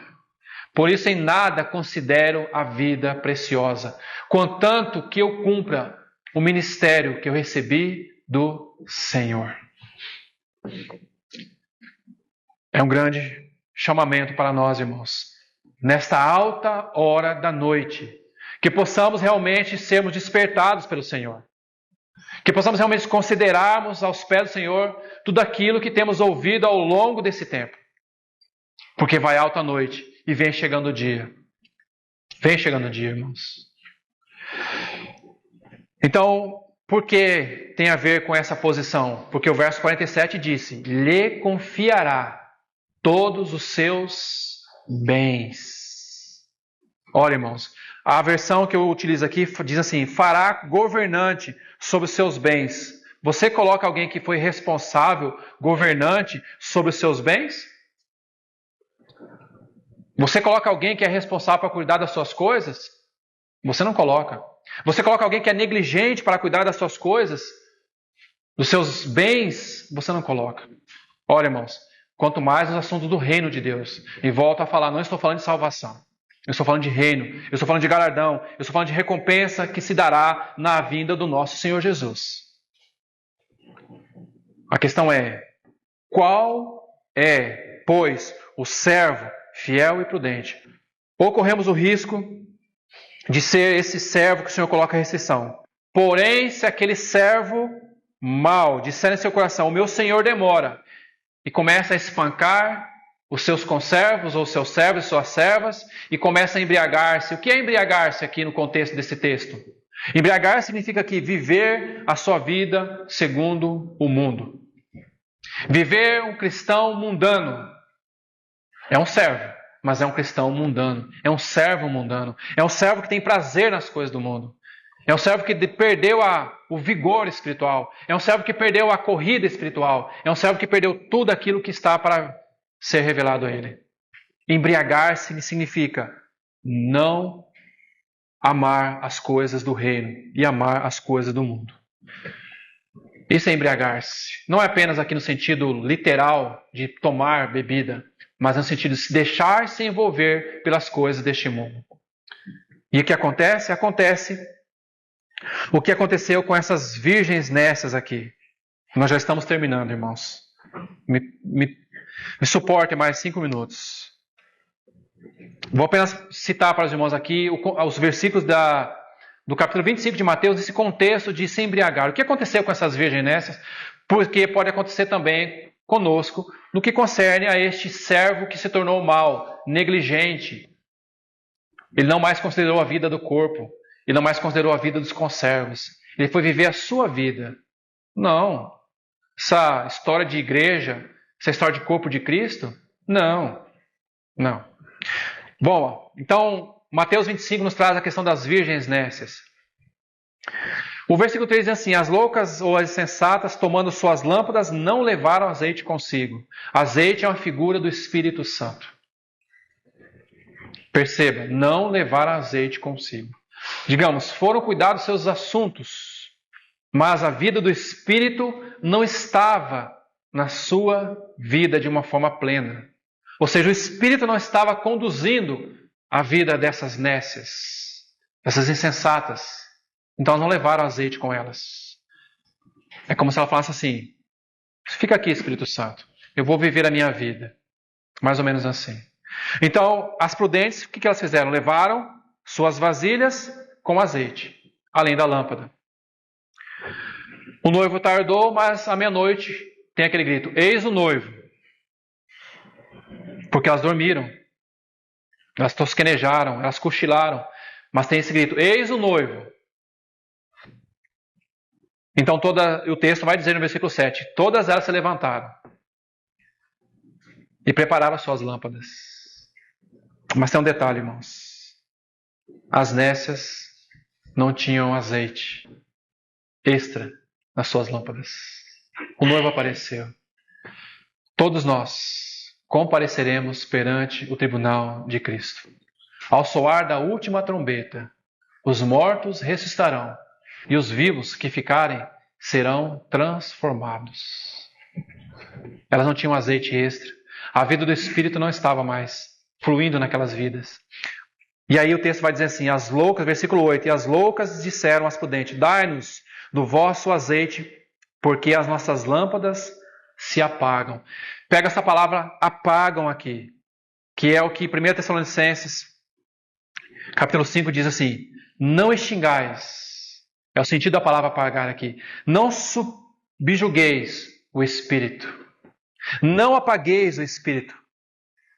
Por isso em nada considero a vida preciosa, contanto que eu cumpra o ministério que eu recebi do Senhor. É um grande chamamento para nós, irmãos, nesta alta hora da noite, que possamos realmente sermos despertados pelo Senhor, que possamos realmente considerarmos aos pés do Senhor tudo aquilo que temos ouvido ao longo desse tempo, porque vai alta noite e vem chegando o dia. Vem chegando o dia, irmãos. Então, por que tem a ver com essa posição? Porque o verso 47 disse, lhe confiará todos os seus bens. Olha, irmãos, a versão que eu utilizo aqui diz assim, fará governante sobre os seus bens. Você coloca alguém que foi responsável, governante, sobre os seus bens? Você coloca alguém que é responsável para cuidar das suas coisas? Você não coloca. Você coloca alguém que é negligente para cuidar das suas coisas, dos seus bens, você não coloca. Olha, irmãos, quanto mais os assuntos do reino de Deus. E volto a falar, não estou falando de salvação. Eu estou falando de reino, eu estou falando de galardão, eu estou falando de recompensa que se dará na vinda do nosso Senhor Jesus. A questão é, qual é, pois, o servo fiel e prudente? Ou corremos o risco de ser esse servo que o Senhor coloca a restrição. Porém, se aquele servo mau disser em seu coração, o meu Senhor demora, e começa a espancar os seus conservos, ou seus servos e suas servas, e começa a embriagar-se. O que é embriagar-se aqui no contexto desse texto? Embriagar significa que viver a sua vida segundo o mundo. Viver um cristão mundano. É um servo, mas é um cristão mundano. É um servo mundano. É um servo que tem prazer nas coisas do mundo. É um servo que perdeu o vigor espiritual. É um servo que perdeu a corrida espiritual. É um servo que perdeu tudo aquilo que está para ser revelado a ele. Embriagar-se significa não amar as coisas do reino e amar as coisas do mundo. Isso é embriagar-se. Não é apenas aqui no sentido literal de tomar bebida, mas no sentido de se deixar se envolver pelas coisas deste mundo. E o que acontece? Acontece o que aconteceu com essas virgens nécias aqui. Nós já estamos terminando, irmãos. Me suporte mais 5 minutos. Vou apenas citar para os irmãos aqui os versículos do capítulo 25 de Mateus, nesse contexto de se embriagar. O que aconteceu com essas virgens nécias? Porque pode acontecer também conosco, no que concerne a este servo que se tornou mau, negligente. Ele não mais considerou a vida do corpo, ele não mais considerou a vida dos conservos. Ele foi viver a sua vida. Não. Essa história de igreja, essa história de corpo de Cristo, não. Não. Bom, então, Mateus 25 nos traz a questão das virgens nécias. O versículo 3 diz assim: as loucas ou as insensatas, tomando suas lâmpadas, não levaram azeite consigo. Azeite é uma figura do Espírito Santo. Perceba, não levaram azeite consigo. Digamos, foram cuidar dos seus assuntos, mas a vida do Espírito não estava na sua vida de uma forma plena. Ou seja, o Espírito não estava conduzindo a vida dessas nécias, dessas insensatas. Então não levaram azeite com elas. É como se ela falasse assim: fica aqui, Espírito Santo, eu vou viver a minha vida. Mais ou menos assim. Então, as prudentes, o que elas fizeram? Levaram suas vasilhas com azeite, além da lâmpada. O noivo tardou, mas à meia-noite tem aquele grito: eis o noivo. Porque elas dormiram, elas tosquenejaram, elas cochilaram, mas tem esse grito: eis o noivo. Então o texto vai dizer no versículo 7, todas elas se levantaram e prepararam as suas lâmpadas. Mas tem um detalhe, irmãos. As nécias não tinham azeite extra nas suas lâmpadas. O noivo apareceu. Todos nós compareceremos perante o tribunal de Cristo. Ao soar da última trombeta, os mortos ressuscitarão e os vivos que ficarem serão transformados. Elas não tinham azeite extra. A vida do Espírito não estava mais fluindo naquelas vidas. E aí o texto vai dizer assim, as loucas, versículo 8, e as loucas disseram às prudentes: dai-nos do vosso azeite, porque as nossas lâmpadas se apagam. Pega essa palavra apagam aqui, que é o que 1 Tessalonicenses, capítulo 5, diz assim: não extingais. É o sentido da palavra apagar aqui. Não subjugueis o Espírito. Não apagueis o Espírito.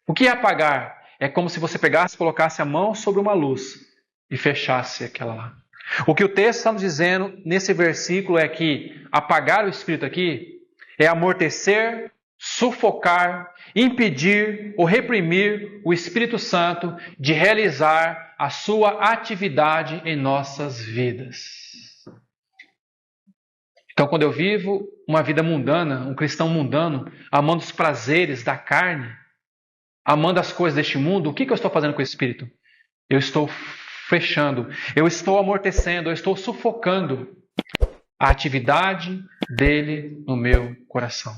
O que é apagar? É como se você pegasse e colocasse a mão sobre uma luz e fechasse aquela lá. O que o texto está nos dizendo nesse versículo é que apagar o Espírito aqui é amortecer, sufocar, impedir ou reprimir o Espírito Santo de realizar a sua atividade em nossas vidas. Então, quando eu vivo uma vida mundana, um cristão mundano, amando os prazeres da carne, amando as coisas deste mundo, o que eu estou fazendo com o Espírito? Eu estou fechando, eu estou amortecendo, eu estou sufocando a atividade dele no meu coração.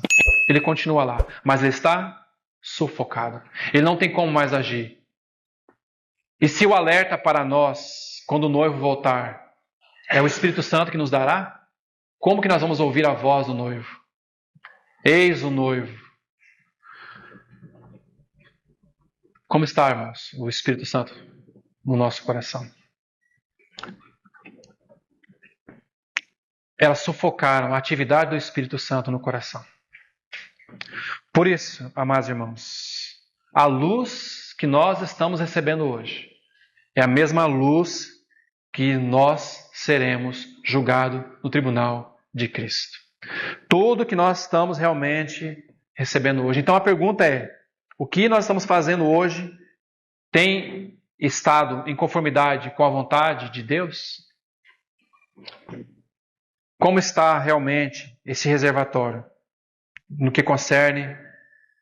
Ele continua lá, mas ele está sufocado. Ele não tem como mais agir. E se o alerta para nós, quando o noivo voltar, é o Espírito Santo que nos dará, como que nós vamos ouvir a voz do noivo? Eis o noivo. Como está, irmãos, o Espírito Santo no nosso coração? Elas sufocaram a atividade do Espírito Santo no coração. Por isso, amados irmãos, a luz que nós estamos recebendo hoje é a mesma luz que nós seremos julgados no tribunal de Cristo. Tudo que nós estamos realmente recebendo hoje. Então a pergunta é, o que nós estamos fazendo hoje tem estado em conformidade com a vontade de Deus? Como está realmente esse reservatório no que concerne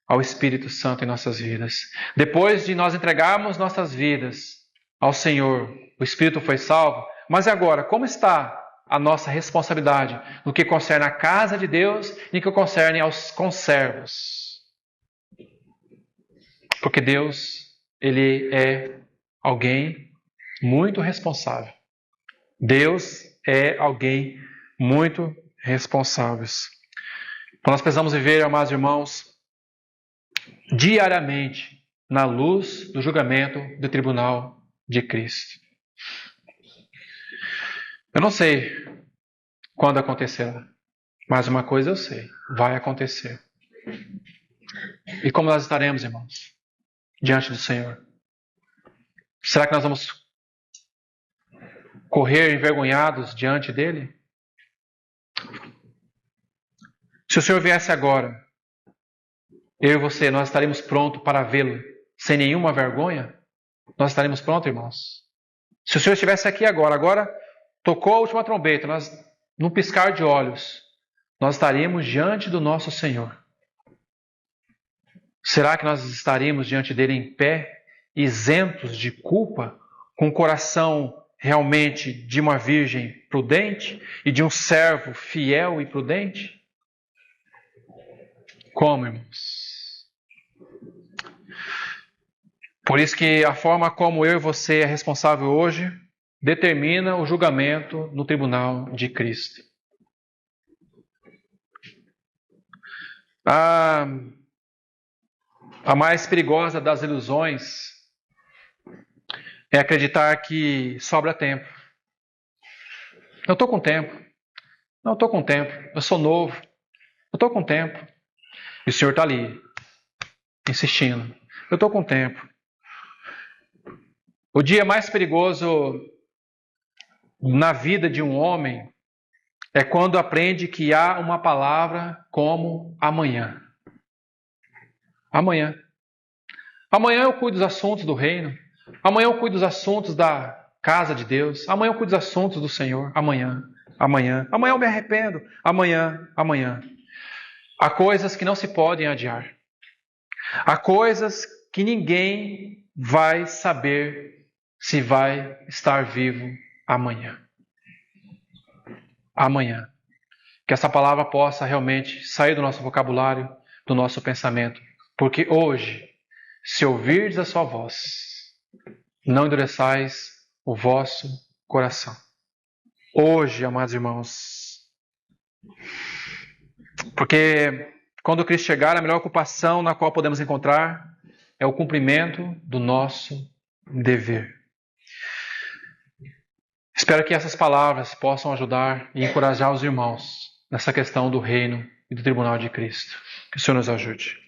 ao Espírito Santo em nossas vidas? Depois de nós entregarmos nossas vidas ao Senhor, o Espírito foi salvo, mas agora, como está a nossa responsabilidade no que concerne à casa de Deus e no que concerne aos conservos? Porque Deus, Ele é alguém muito responsável. Deus é alguém muito responsável. Então nós precisamos viver, amados irmãos, diariamente na luz do julgamento do tribunal de Cristo. Eu não sei quando acontecerá, mas uma coisa eu sei, vai acontecer. E como nós estaremos, irmãos, diante do Senhor? Será que nós vamos correr envergonhados diante dele? Se o Senhor viesse agora, eu e você, nós estaremos prontos para vê-lo sem nenhuma vergonha? Nós estaremos prontos, irmãos? Se o Senhor estivesse aqui agora tocou a última trombeta, num piscar de olhos, nós estaríamos diante do nosso Senhor. Será que nós estaríamos diante dele em pé, isentos de culpa, com o coração realmente de uma virgem prudente e de um servo fiel e prudente? Como, irmãos? Por isso que a forma como eu e você é responsável hoje determina o julgamento no tribunal de Cristo. A mais perigosa das ilusões é acreditar que sobra tempo. Eu estou com tempo. Não, eu estou com tempo. Eu sou novo. Eu estou com tempo. E o Senhor está ali, insistindo. Eu estou com tempo. O dia mais perigoso na vida de um homem é quando aprende que há uma palavra como amanhã. Amanhã. Amanhã eu cuido dos assuntos do reino. Amanhã eu cuido dos assuntos da casa de Deus. Amanhã eu cuido dos assuntos do Senhor. Amanhã. Amanhã eu me arrependo. Amanhã. Há coisas que não se podem adiar. Há coisas que ninguém vai saber se vai estar vivo amanhã. Amanhã. Que essa palavra possa realmente sair do nosso vocabulário, do nosso pensamento. Porque hoje, se ouvirdes a sua voz, não endureçais o vosso coração. Hoje, amados irmãos. Porque quando Cristo chegar, a melhor ocupação na qual podemos encontrar é o cumprimento do nosso dever. Espero que essas palavras possam ajudar e encorajar os irmãos nessa questão do reino e do tribunal de Cristo. Que o Senhor nos ajude.